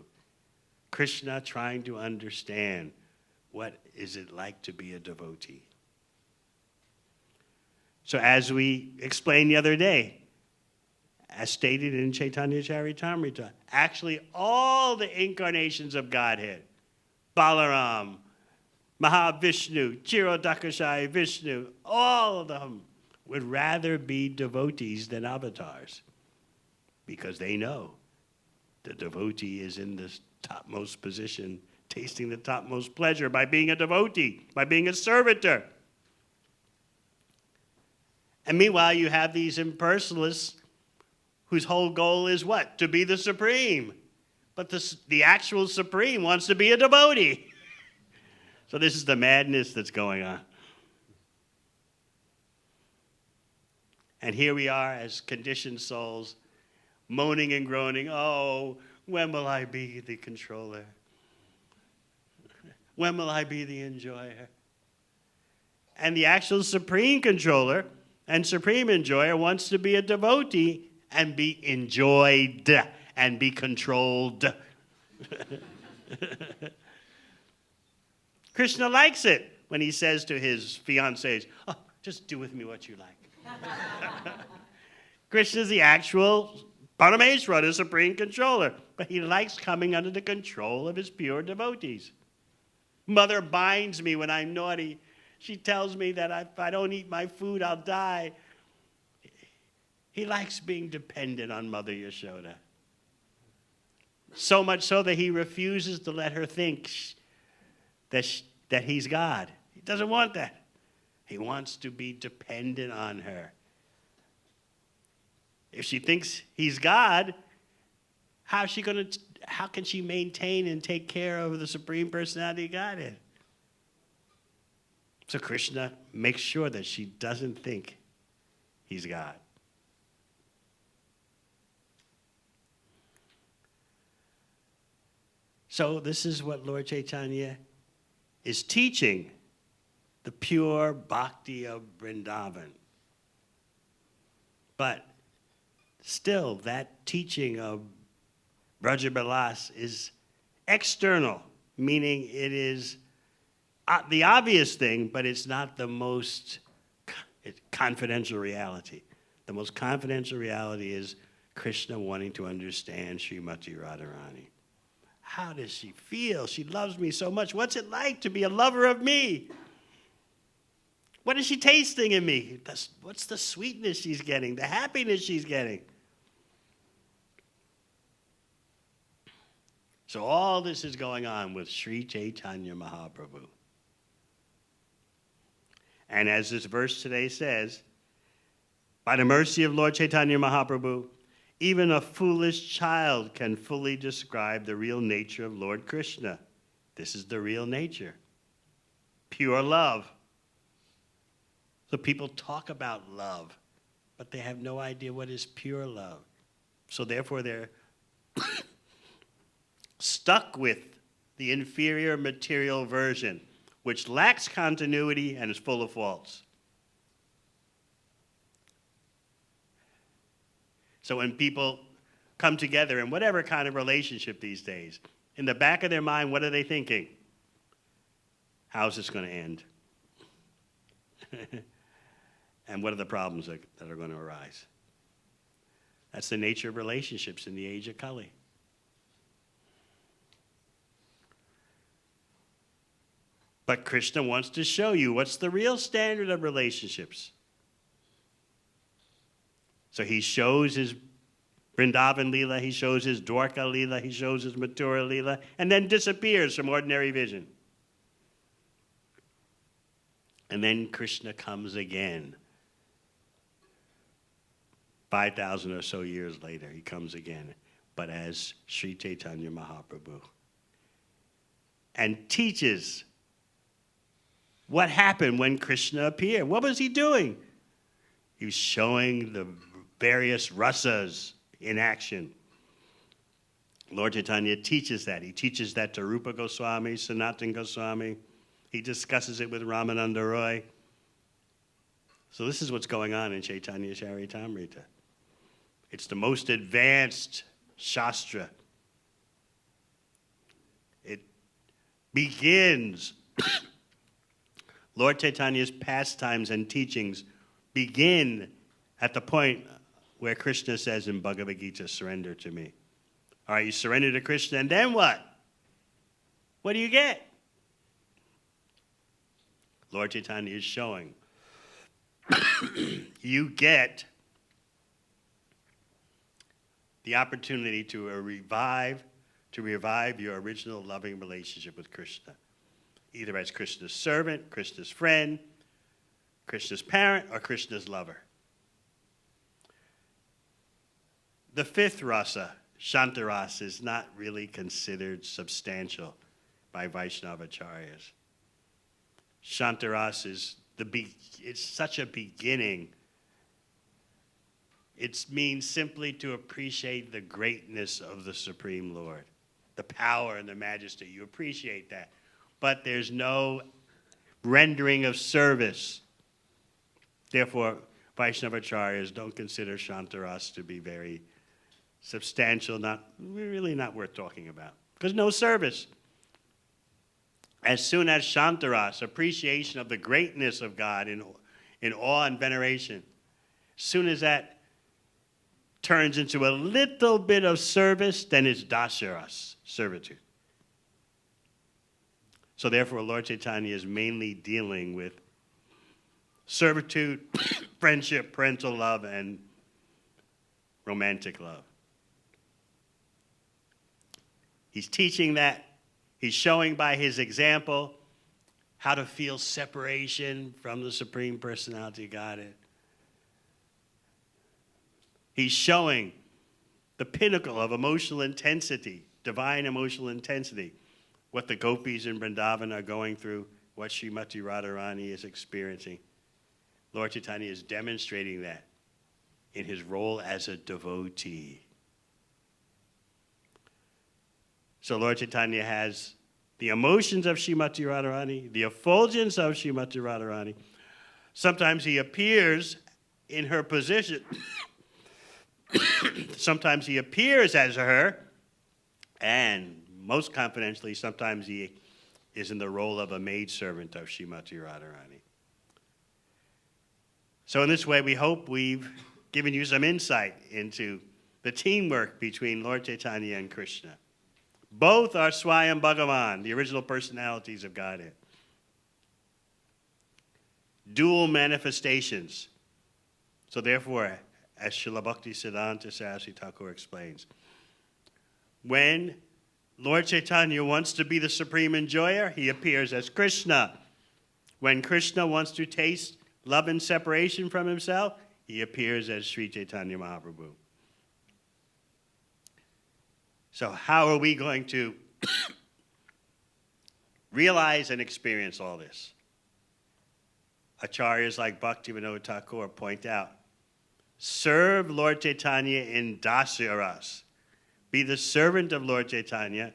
Krishna trying to understand what is it like to be a devotee. So as we explained the other day, as stated in Chaitanya Charitamrita, actually all the incarnations of Godhead, Balaram, Mahavishnu, Chirodakashai Vishnu, all of them would rather be devotees than avatars, because they know the devotee is in the topmost position, tasting the topmost pleasure by being a devotee, by being a servitor. And meanwhile, you have these impersonalists whose whole goal is what? To be the supreme. But the actual supreme wants to be a devotee. So this is the madness that's going on. And here we are as conditioned souls, moaning and groaning, oh, when will I be the controller? When will I be the enjoyer? And the actual supreme controller and supreme enjoyer wants to be a devotee and be enjoyed and be controlled. Krishna likes it when he says to his fiancées, oh, just do with me what you like. Krishna is the actual Parameshwara, the supreme controller, but he likes coming under the control of his pure devotees. Mother binds me when I'm naughty. She tells me that if I don't eat my food, I'll die. He likes being dependent on Mother Yashoda. So much so that he refuses to let her think that he's God. He doesn't want that. He wants to be dependent on her. If she thinks he's God, how can she maintain and take care of the Supreme Personality of Godhead? So Krishna makes sure that she doesn't think he's God. So this is what Lord Chaitanya is teaching, the pure bhakti of Vrindavan. But still, that teaching of Brajabalas is external, meaning it is the obvious thing, but it's not the most confidential reality. The most confidential reality is Krishna wanting to understand Srimati Radharani. How does she feel? She loves me so much. What's it like to be a lover of me? What is she tasting in me? What's the sweetness she's getting, the happiness she's getting? So all this is going on with Sri Chaitanya Mahaprabhu. And as this verse today says, by the mercy of Lord Chaitanya Mahaprabhu, even a foolish child can fully describe the real nature of Lord Krishna. This is the real nature. Pure love. So people talk about love, but they have no idea what is pure love. So therefore they're stuck with the inferior material version, which lacks continuity and is full of faults. So when people come together in whatever kind of relationship these days, in the back of their mind, what are they thinking? How's this going to end? And what are the problems that are going to arise? That's the nature of relationships in the age of Kali. But Krishna wants to show you what's the real standard of relationships. So he shows his Vrindavan Leela, he shows his Dwarka Leela, he shows his Mathura Leela, and then disappears from ordinary vision. And then Krishna comes again. 5,000 or so years later, he comes again, but as Sri Chaitanya Mahaprabhu, and teaches what happened when Krishna appeared. What was he doing? He was showing the various rasas in action. Lord Chaitanya teaches that. He teaches that to Rupa Goswami, Sanatana Goswami. He discusses it with Ramananda Roy. So this is what's going on in Chaitanya Charitamrita. It's the most advanced Shastra. It begins, Lord Chaitanya's pastimes and teachings begin at the point where Krishna says in Bhagavad Gita, surrender to me. All right, you surrender to Krishna, and then what? What do you get? Lord Chaitanya is showing. You get the opportunity to revive your original loving relationship with Krishna, either as Krishna's servant, Krishna's friend, Krishna's parent, or Krishna's lover. The fifth rasa, Shantarasa, is not really considered substantial by Vaishnava acharyas. Shantarasa is it's such a beginning. It means simply to appreciate the greatness of the Supreme Lord, the power and the majesty. You appreciate that. But there's no rendering of service. Therefore, Vaishnava acharyas don't consider Shantarasa to be very substantial, really not worth talking about, because no service. As soon as Shantarasa, appreciation of the greatness of God in awe and veneration, as soon as that turns into a little bit of service, then it's dasharas, servitude. So therefore, Lord Chaitanya is mainly dealing with servitude, friendship, parental love, and romantic love. He's teaching that. He's showing by his example how to feel separation from the Supreme Personality of Godhead. He's showing the pinnacle of emotional intensity, divine emotional intensity, what the gopis in Vrindavan are going through, what Srimati Radharani is experiencing. Lord Chaitanya is demonstrating that in his role as a devotee. So Lord Chaitanya has the emotions of Srimati Radharani, the effulgence of Srimati Radharani. Sometimes he appears in her position. Sometimes he appears as her, and most confidentially, sometimes he is in the role of a maidservant of Srimati Radharani. So in this way, we hope we've given you some insight into the teamwork between Lord Chaitanya and Krishna. Both are Swayam Bhagavan, the original personalities of Godhead. Dual manifestations. So therefore, as Srila Bhakti Siddhanta Saraswati Thakur explains, when Lord Chaitanya wants to be the supreme enjoyer, he appears as Krishna. When Krishna wants to taste love and separation from himself, he appears as Sri Chaitanya Mahaprabhu. So how are we going to realize and experience all this? Acharyas like Bhaktivinoda Thakur point out, serve Lord Chaitanya in dasyaras. Be the servant of Lord Chaitanya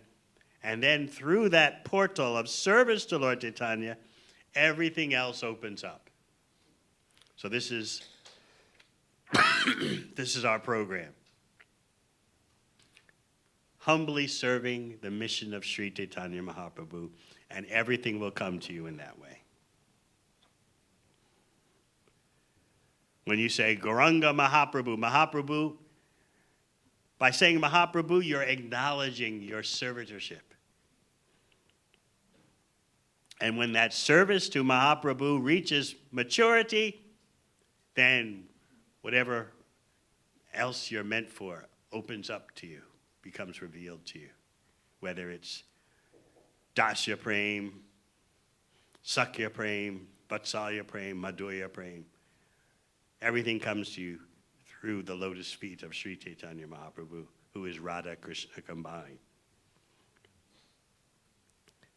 And then through that portal of service to Lord Chaitanya, everything else opens up. So this is this is our program. Humbly serving the mission of Sri Chaitanya Mahaprabhu, and everything will come to you in that way. When you say Gauranga Mahaprabhu, Mahaprabhu, by saying Mahaprabhu, you're acknowledging your servitorship. And when that service to Mahaprabhu reaches maturity, then whatever else you're meant for opens up to you, becomes revealed to you. Whether it's Dasya Prem, Sakya Prem, Vatsalya Prem, Madhurya Prem, everything comes to you through the lotus feet of Sri Chaitanya Mahaprabhu, who is Radha Krishna combined.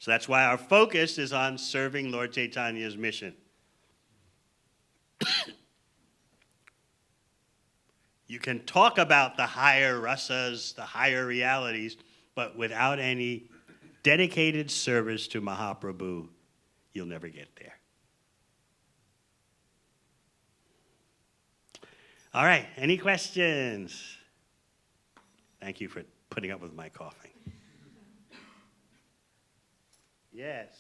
So that's why our focus is on serving Lord Chaitanya's mission. You can talk about the higher rasas, the higher realities, but without any dedicated service to Mahaprabhu, you'll never get there. All right, any questions? Thank you for putting up with my coughing. Yes.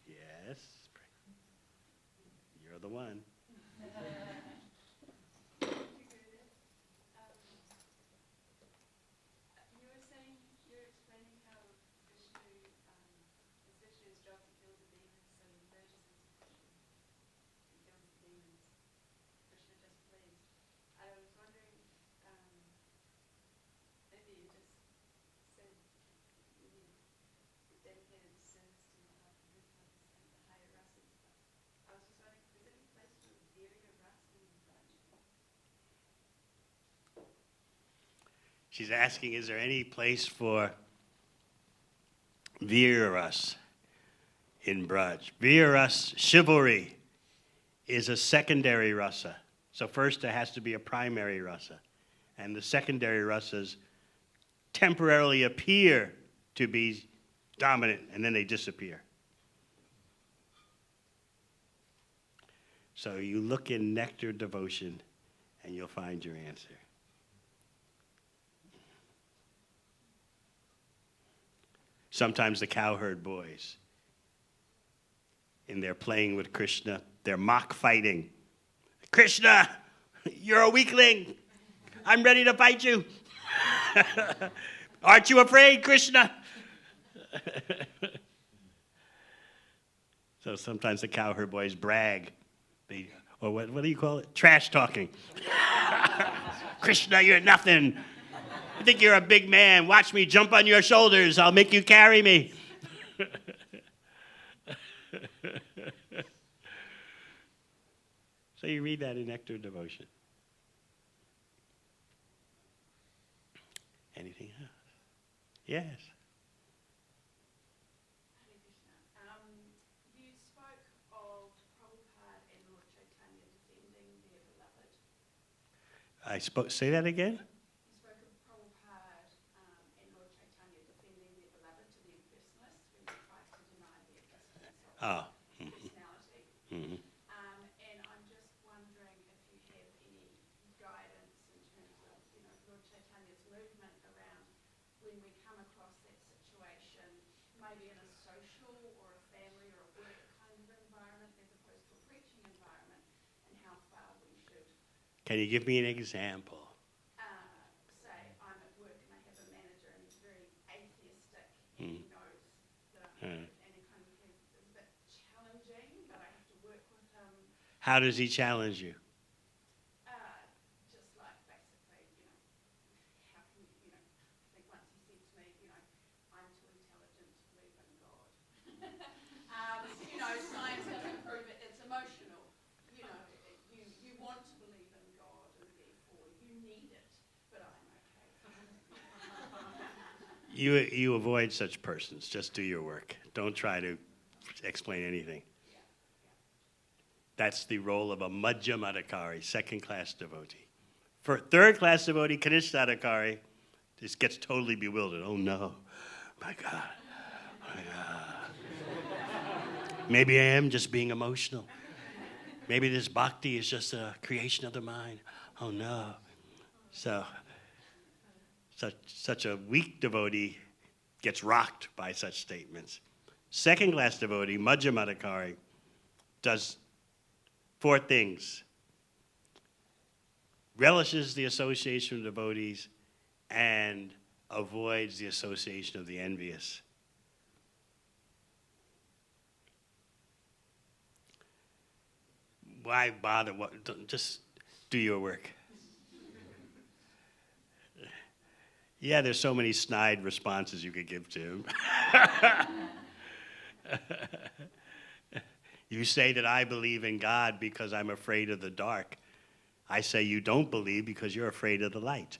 Yes. You're the one. She's asking, is there any place for Veeras in Braj? Veeras, chivalry, is a secondary rasa. So first there has to be a primary rasa. And the secondary rasas temporarily appear to be dominant, and then they disappear. So you look in Nectar Devotion, and you'll find your answer. Sometimes the cowherd boys, in their playing with Krishna, they're mock fighting. Krishna, you're a weakling. I'm ready to fight you. Aren't you afraid, Krishna? So sometimes the cowherd boys brag. Or what do you call it? Trash talking. Krishna, you're nothing. I think you're a big man. Watch me jump on your shoulders. I'll make you carry me. So you read that in Nectar Devotion. Anything else? Yes. Hare Krishna. You spoke of Prabhupada and Lord Chaitanya defending their beloved. Say that again? You spoke of Prabhupada and Lord Chaitanya defending their beloved to the impersonalists when they tried to deny the existence of personality. Mm-hmm. And I'm just wondering if you have any guidance in terms of, Lord Chaitanya's movement around when we come across that situation, maybe in a social or a family or a work kind of environment as opposed to a preaching environment, and how far we should. Can you give me an example? Say I'm at work and I have a manager and he's very atheistic and he knows that I'm and it kind of is a bit challenging, but I have to work with him. How does he challenge you? Just like basically, how can you, I think once he said to me, I'm too intelligent to believe in God. Science doesn't prove it, it's emotional. You want to believe in God and therefore you need it, but I'm okay. You avoid such persons. Just do your work. Don't try to explain anything. Yeah. That's the role of a Madhyamadakari, second-class devotee. For third-class devotee, Kanishta Adhikari, Just gets totally bewildered. Oh no, my God. My God. Maybe I am just being emotional. Maybe this bhakti is just a creation of the mind. Oh no. So, such a weak devotee gets rocked by such statements. Second class devotee, Madhyamadikari, does 4 things. Relishes the association of devotees and avoids the association of the envious. Why bother? Just do your work. Yeah, there's so many snide responses you could give to him. You say that I believe in God because I'm afraid of the dark. I say you don't believe because you're afraid of the light.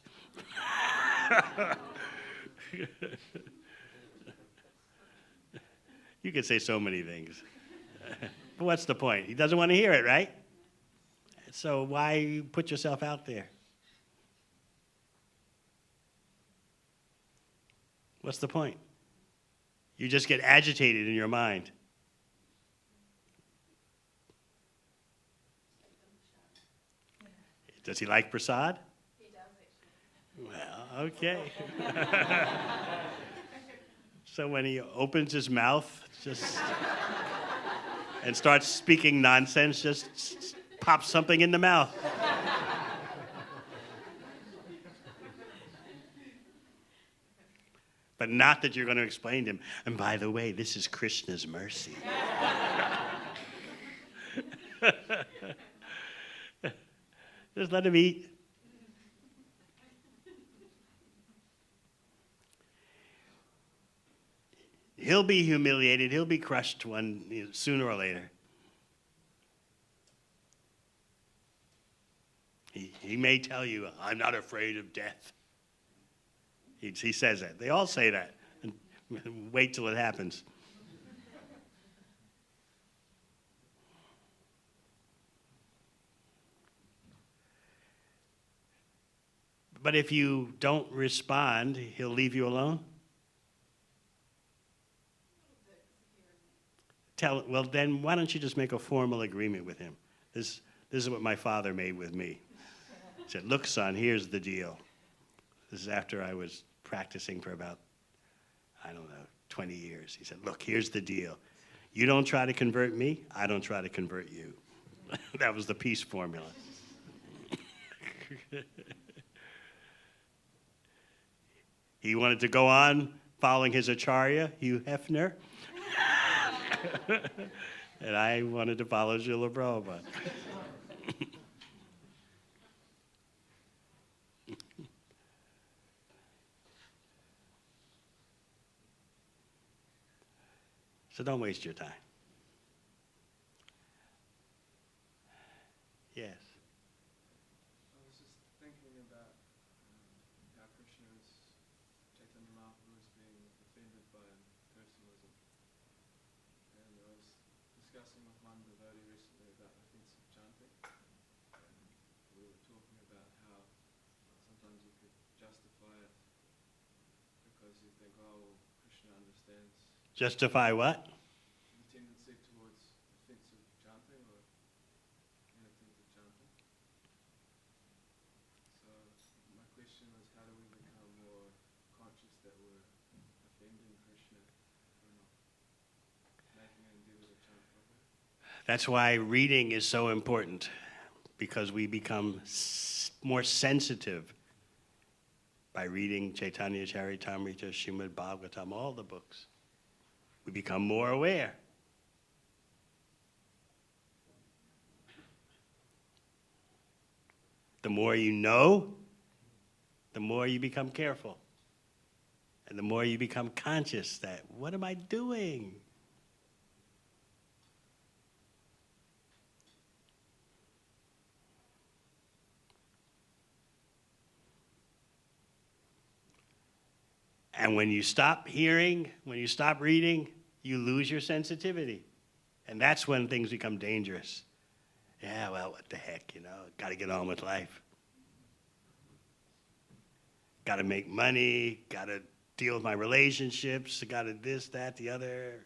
You could say so many things. But what's the point? He doesn't want to hear it, right? So why put yourself out there? What's the point? You just get agitated in your mind. Does he like prasad? He does Well, actually. okay. So when he opens his mouth and starts speaking nonsense, just pop something in the mouth. But not that you're going to explain to him, and by the way, this is Krishna's mercy. Just let him eat. He'll be humiliated. He'll be crushed sooner or later. He may tell you, I'm not afraid of death. He says that. They all say that. And wait till it happens. But if you don't respond, he'll leave you alone? Well, then why don't you just make a formal agreement with him? This is what my father made with me. He said, look, son, here's the deal. This is after I was practicing for about, 20 years. He said, look, here's the deal. You don't try to convert me, I don't try to convert you. That was the peace formula. He wanted to go on following his acharya, Hugh Hefner. And I wanted to follow Srila Prabhupada. So don't waste your time. Yes. I was just thinking about how Krishna's Chaitanya Mahaprabhu is being offended by personalism. And I was discussing with one devotee recently about offensive chanting. And we were talking about how sometimes you could justify it because you think, oh, Krishna understands Justify what? the tendency towards offensive chanting or inattentive chanting. So my question was, how do we become more conscious that we're offending Krishna if we're not making an endeavor to chant properly? That's why reading is so important, because we become more sensitive by reading Chaitanya Charitamrita, Srimad Bhagavatam, all the books. We become more aware. The more you know, the more you become careful. And the more you become conscious that, what am I doing? And when you stop hearing, when you stop reading, you lose your sensitivity. And that's when things become dangerous. Yeah, well, what the heck, got to get on with life. got to make money, got to deal with my relationships, got to this, that, the other.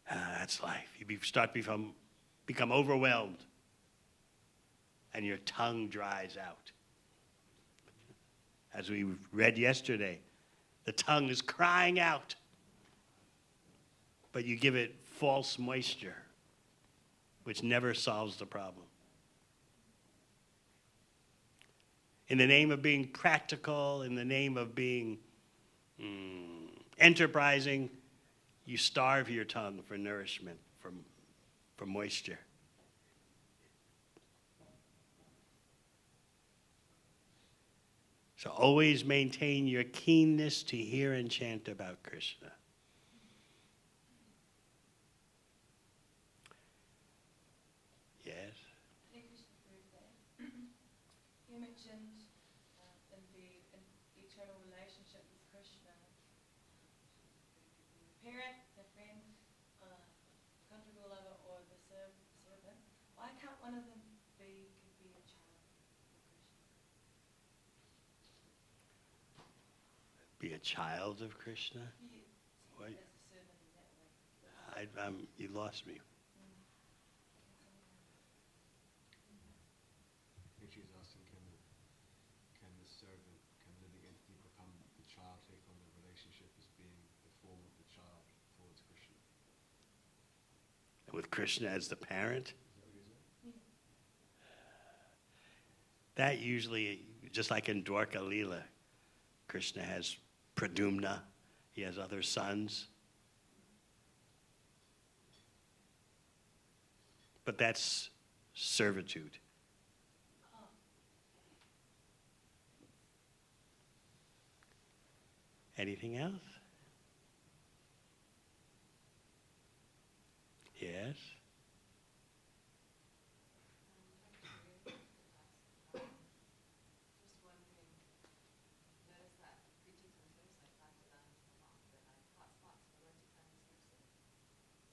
That's life. Start to become overwhelmed, and your tongue dries out. As we read yesterday, the tongue is crying out, but you give it false moisture, which never solves the problem. In the name of being practical, in the name of being enterprising, you starve your tongue for nourishment, for moisture. So always maintain your keenness to hear and chant about Krishna. Yes? Hare Krishna birthday. You mentioned in the eternal relationship with Krishna, parent, the friend, conjugal lover, or the servant. Why can't one of them be a child of Krishna? Be a child of Krishna? Yeah, What? as a servant in that way. You lost me. I think she's asking, can the servant, can the living entity become the child, take on the relationship as being the form of the child towards Krishna? With Krishna as the parent? Is that what you're saying? That usually, just like in Dwarka Leela, Krishna has Pradumna, he has other sons. But that's servitude. Anything else? Yes? Just wondering, notice that preaching centers like Bhakti that have hotspots for Lord Chaitanya's mercy.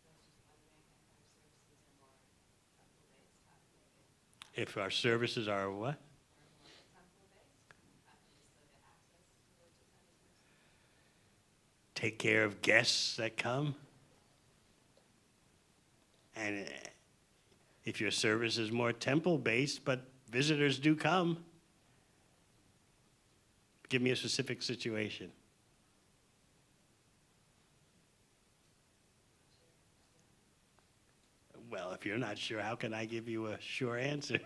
So I was just wondering if our services are more temple-based, how can they get, If our services are what? or more temple-based, how can we still get access to Lord Chaitanya's mercy? Take care of guests that come. And if your service is more temple-based, but visitors do come, give me a specific situation. Well, if you're not sure, how can I give you a sure answer?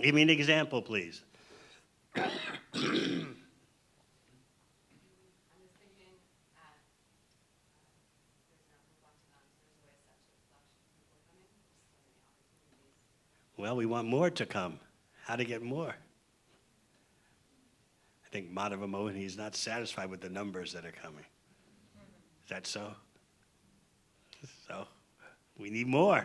Give me an example, please. I'm just thinking at, for example, Bhaktivedanta, there's always such a flush of people coming, there's so many opportunities. Well, we want more to come. How to get more? I think Madhava Mohan, he's not satisfied with the numbers that are coming. Is that so? So, we need more.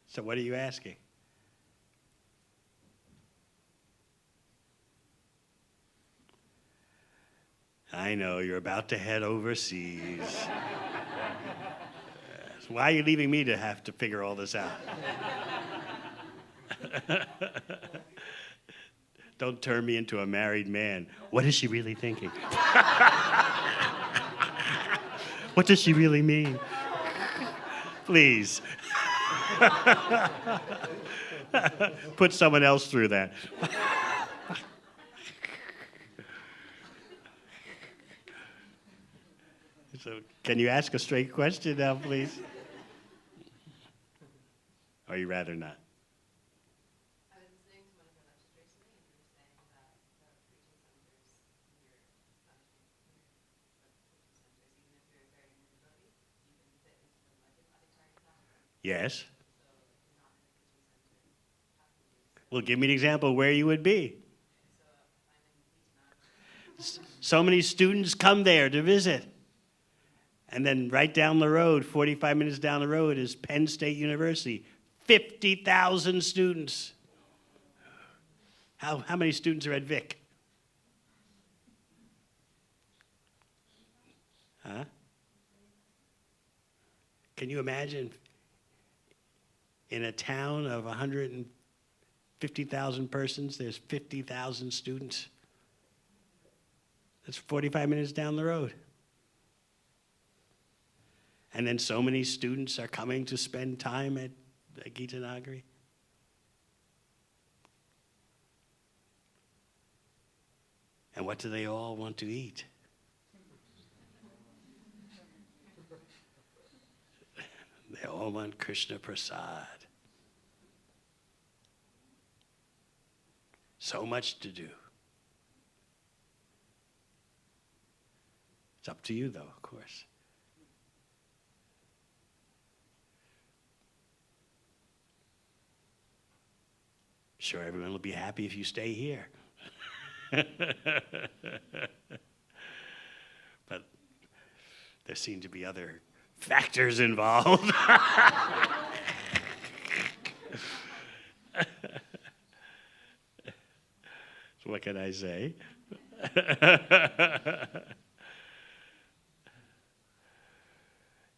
So what are you asking? I know, you're about to head overseas. Yes. Why are you leaving me to have to figure all this out? Don't turn me into a married man. What is she really thinking? What does she really mean? Please. Put someone else through that. So, can you ask a straight question now, please? Or you rather not? I was listening to one of your lectures recently, and you were saying that the preaching centers in your preaching centers, even if you're very new devotee, you can fit into them like an Otaki classroom. Yes. So if you're not in a preaching center, how can you still? Well, give me an example where you would be. So if I'm in Vietnam, So many students come there to visit. And then right down the road, 45 minutes down the road, is Penn State University. 50,000 students. How many students are at Vic? Huh? Can you imagine In a town of 150,000 persons, there's 50,000 students. That's 45 minutes down the road. And then so many students are coming to spend time at Gita Nagari. And what do they all want to eat? They all want Krishna Prasad. So much to do. It's up to you, though, of course. Sure, everyone will be happy if you stay here. But there seem to be other factors involved. So what can I say?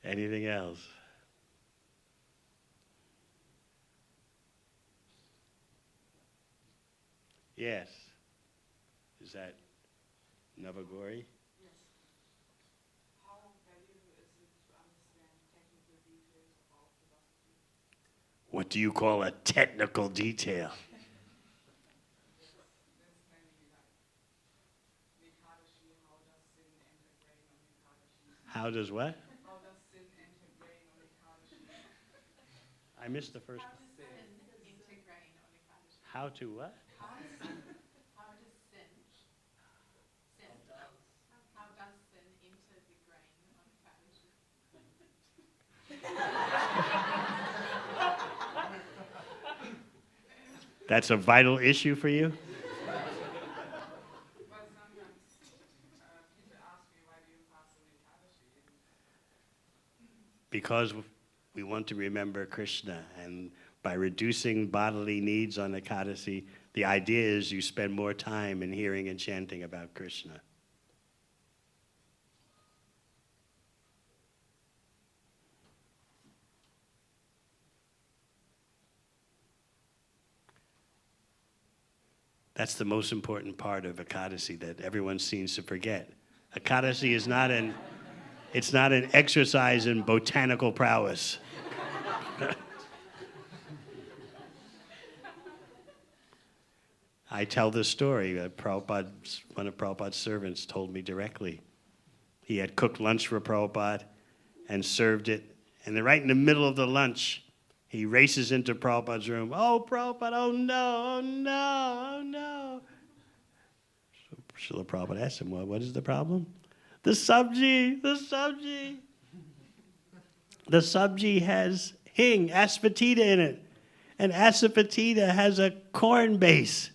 Anything else? Yes. Is that Navagori? Yes. How valuable is it to understand technical details about philosophy? What do you call a technical detail? That's mainly like Ekadashi, how does sin enter brain on Ekadashi? How does what? How does sin enter brain on Ekadashi? I missed the first. How does sin enter grain on Ekadashi? How to what? How does sin, how does sin enter the grain on Ekadashi? That's a vital issue for you? But sometimes people ask me, why do you fast on Ekadashi? Because we want to remember Krishna, and by reducing bodily needs on Ekadasi, the idea is you spend more time in hearing and chanting about Krishna. That's the most important part of Ekadasi that everyone seems to forget. Ekadasi is not an exercise in botanical prowess. I tell this story. One of Prabhupada's servants told me directly. He had cooked lunch for Prabhupada and served it. And then right in the middle of the lunch, he races into Prabhupada's room. Oh, Prabhupada, oh no, oh no, oh no. So Srila Prabhupada asked him, well, what is the problem? The sabji, the sabji. The sabji has hing, asafoetida in it. And asafoetida has a corn base.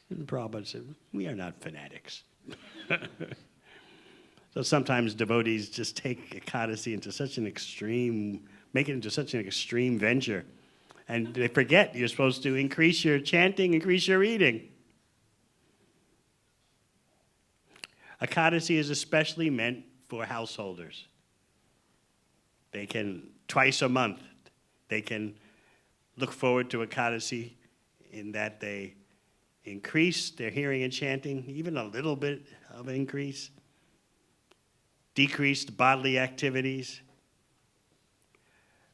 And Prabhupada said, we are not fanatics. So sometimes devotees just take Ekadasi into such an extreme, make it into such an extreme venture. And they forget you're supposed to increase your chanting, increase your reading. Ekadasi is especially meant for householders. They can, twice a month, they can look forward to Ekadasi in that they increase their hearing and chanting, even a little bit of increase, decreased bodily activities.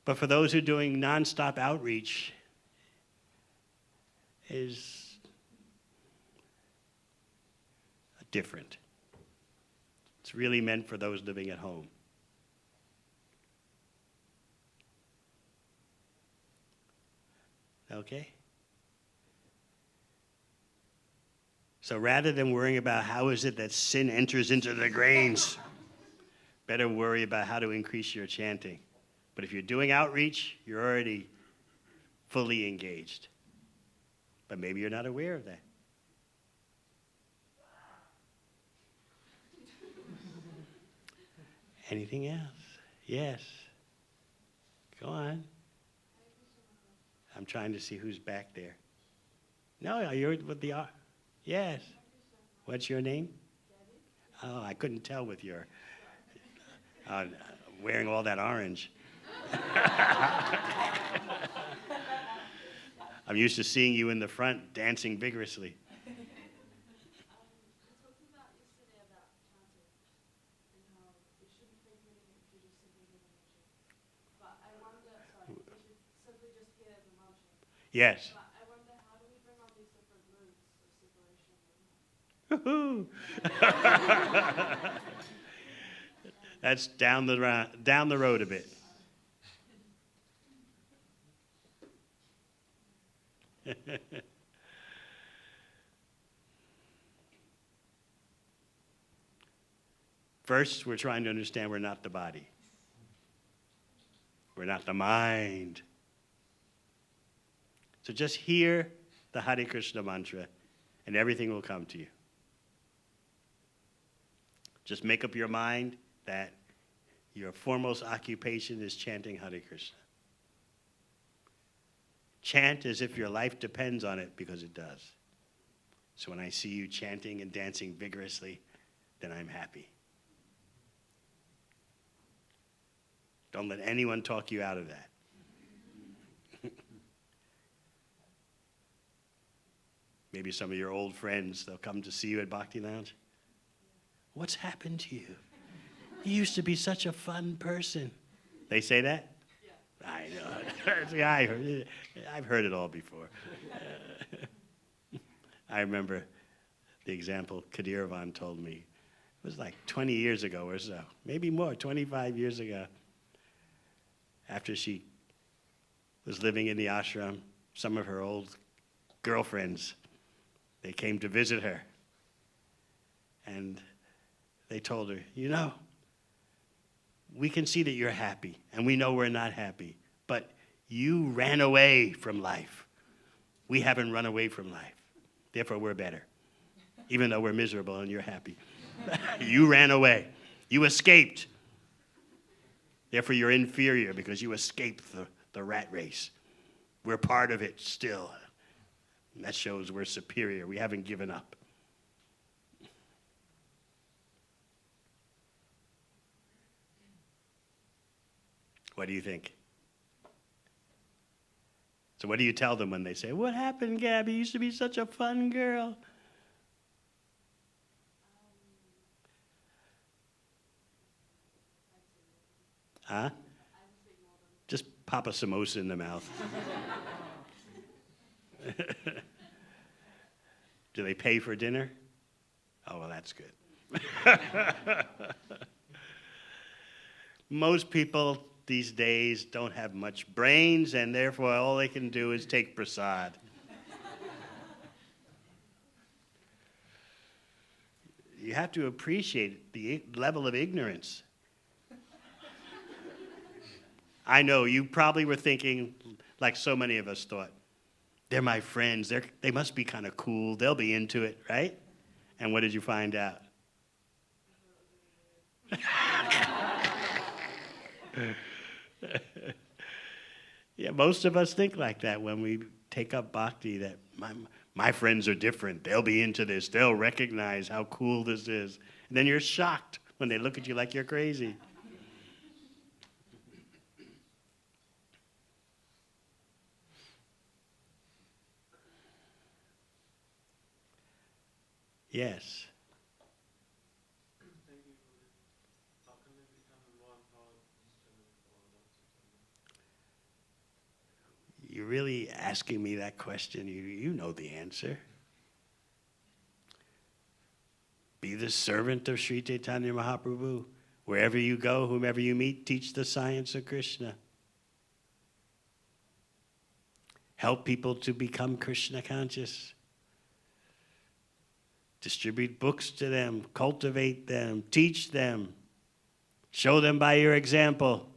But for those who are doing nonstop outreach, is different. It's really meant for those living at home. Okay? So rather than worrying about how is it that sin enters into the grains, better worry about how to increase your chanting. But if you're doing outreach, you're already fully engaged. But maybe you're not aware of that. Anything else? Yes. Go on. I'm trying to see who's back there. No, you're with the... Yes. What's your name? Oh, I couldn't tell with your wearing all that orange. I'm used to seeing you in the front dancing vigorously. We talked about yesterday about chanting and how we shouldn't think of anything, we should just simply hear the mantra. But I wonder, sorry, we should simply just hear the mantra. Yes. But I wonder, how do we bring on these different moods of separation and movement? That's down the road a bit. First, we're trying to understand we're not the body. We're not the mind. So just hear the Hare Krishna mantra and everything will come to you. Just make up your mind that your foremost occupation is chanting Hare Krishna. Chant as if your life depends on it, because it does. So when I see you chanting and dancing vigorously, then I'm happy. Don't let anyone talk you out of that. Maybe some of your old friends, they'll come to see you at Bhakti Lounge. What's happened to you? You used to be such a fun person. They say that? Yeah. I know. Yeah, I've heard it all before. I remember the example Kadirvan told me. It was like 20 years ago or so, maybe more, 25 years ago. After she was living in the ashram, some of her old girlfriends, they came to visit her. And they told her, you know, we can see that you're happy, and we know we're not happy, but you ran away from life. We haven't run away from life. Therefore, we're better, even though we're miserable and you're happy. You ran away. You escaped. Therefore, you're inferior because you escaped the rat race. We're part of it still. And that shows we're superior. We haven't given up. What do you think? So what do you tell them when they say, what happened, Gabby? You used to be such a fun girl. Huh? Just pop a samosa in the mouth. Do they pay for dinner? Oh, well, that's good. Most people these days don't have much brains, and therefore all they can do is take prasad. You have to appreciate the level of ignorance. I know you probably were thinking, like so many of us thought, they're my friends, they must be kind of cool, they'll be into it, right? And what did you find out? Yeah, most of us think like that when we take up bhakti, that my friends are different. They'll be into this. They'll recognize how cool this is. And then you're shocked when they look at you like you're crazy. Yes. How can they become more empowered instrument or not? You're really asking me that question. You know the answer. Be the servant of Sri Chaitanya Mahaprabhu. Wherever you go, whomever you meet, teach the science of Krishna. Help people to become Krishna conscious. Distribute books to them, cultivate them, teach them. Show them by your example.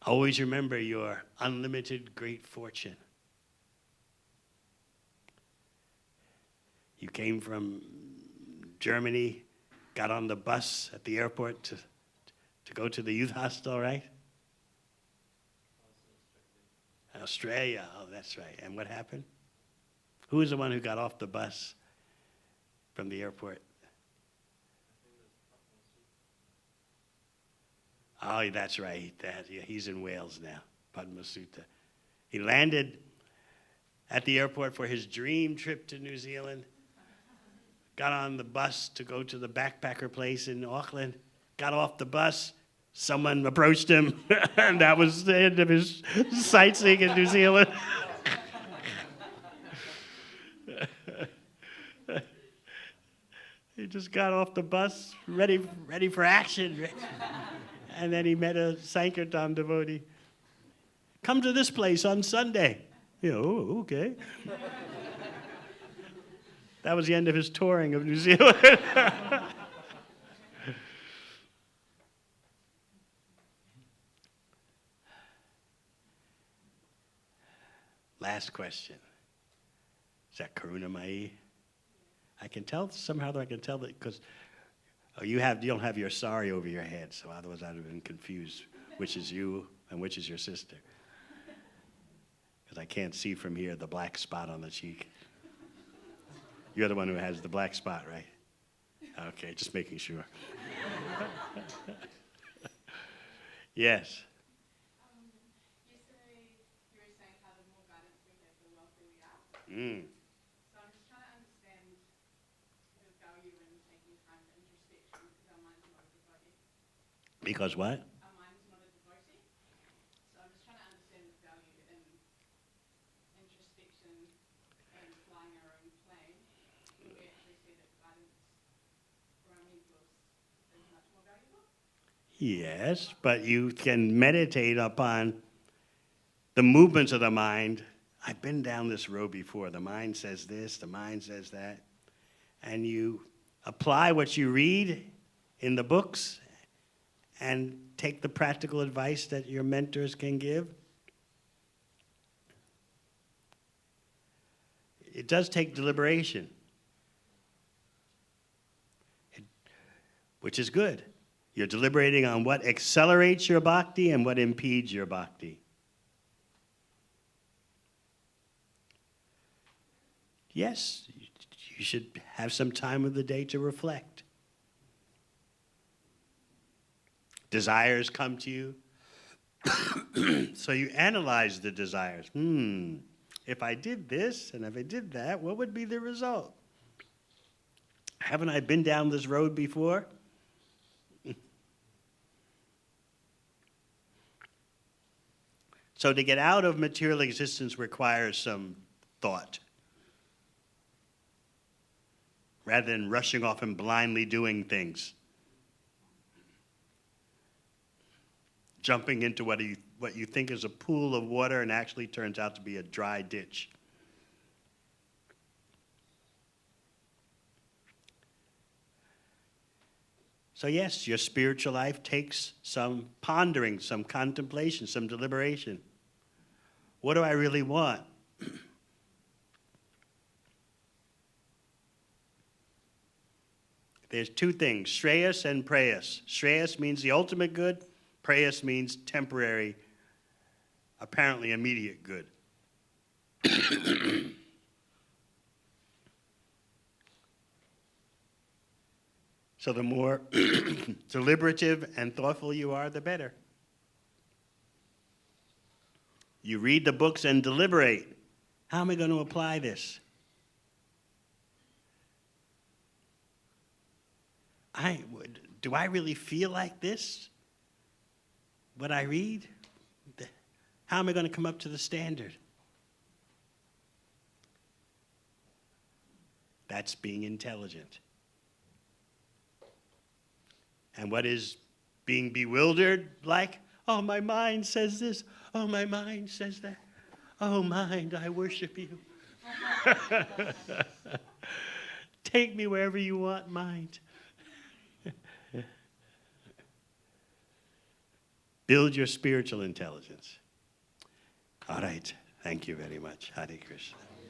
Always remember your unlimited great fortune. You came from Germany, got on the bus at the airport to go to the youth hostel, right? Australia, oh, that's right. And what happened? Who was the one who got off the bus from the airport? Oh, that's right. Yeah, he's in Wales now, Padma Sutta. He landed at the airport for his dream trip to New Zealand, got on the bus to go to the backpacker place in Auckland, got off the bus, someone approached him, and that was the end of his sightseeing in New Zealand. He just got off the bus, ready for action. And then he met a Sankirtan devotee. Come to this place on Sunday. You know, oh, okay. That was the end of his touring of New Zealand. Last question. Is that Karuna Mai? I can tell somehow that I can tell that because you don't have your sari over your head, so otherwise I'd have been confused which is you and which is your sister. Because I can't see from here the black spot on the cheek. You're the one who has the black spot, right? Okay, just making sure. Yes. Yesterday, you were saying how the more guidance we have, the wealthier we are. Mm. So I'm just trying to understand the value in taking time for introspection because our mind's not a devotee. Because what? Our mind is not a devotee. So I'm just trying to understand the value in introspection and flying our own plane. We actually see that guidance from our mentors is much more valuable. Yes, but you can meditate upon the movements of the mind. I've been down this road before. The mind says this, the mind says that. And you apply what you read in the books and take the practical advice that your mentors can give. It does take deliberation, which is good. You're deliberating on what accelerates your bhakti and what impedes your bhakti. Yes, you should have some time of the day to reflect. Desires come to you. So you analyze the desires. If I did this and if I did that, what would be the result? Haven't I been down this road before? So to get out of material existence requires some thought. Rather than rushing off and blindly doing things. Jumping into what you think is a pool of water and actually turns out to be a dry ditch. So yes, your spiritual life takes some pondering, some contemplation, some deliberation. What do I really want? There's two things, Shreyas and Preyas. Shreyas means the ultimate good. Preyas means temporary, apparently immediate good. So the more deliberative and thoughtful you are, the better. You read the books and deliberate. How am I going to apply this? Do I really feel like this? What I read? How am I going to come up to the standard? That's being intelligent. And what is being bewildered like? Oh, my mind says this. Oh, my mind says that. Oh, mind, I worship you. Take me wherever you want, mind. Build your spiritual intelligence. All right. Thank you very much. Hare Krishna.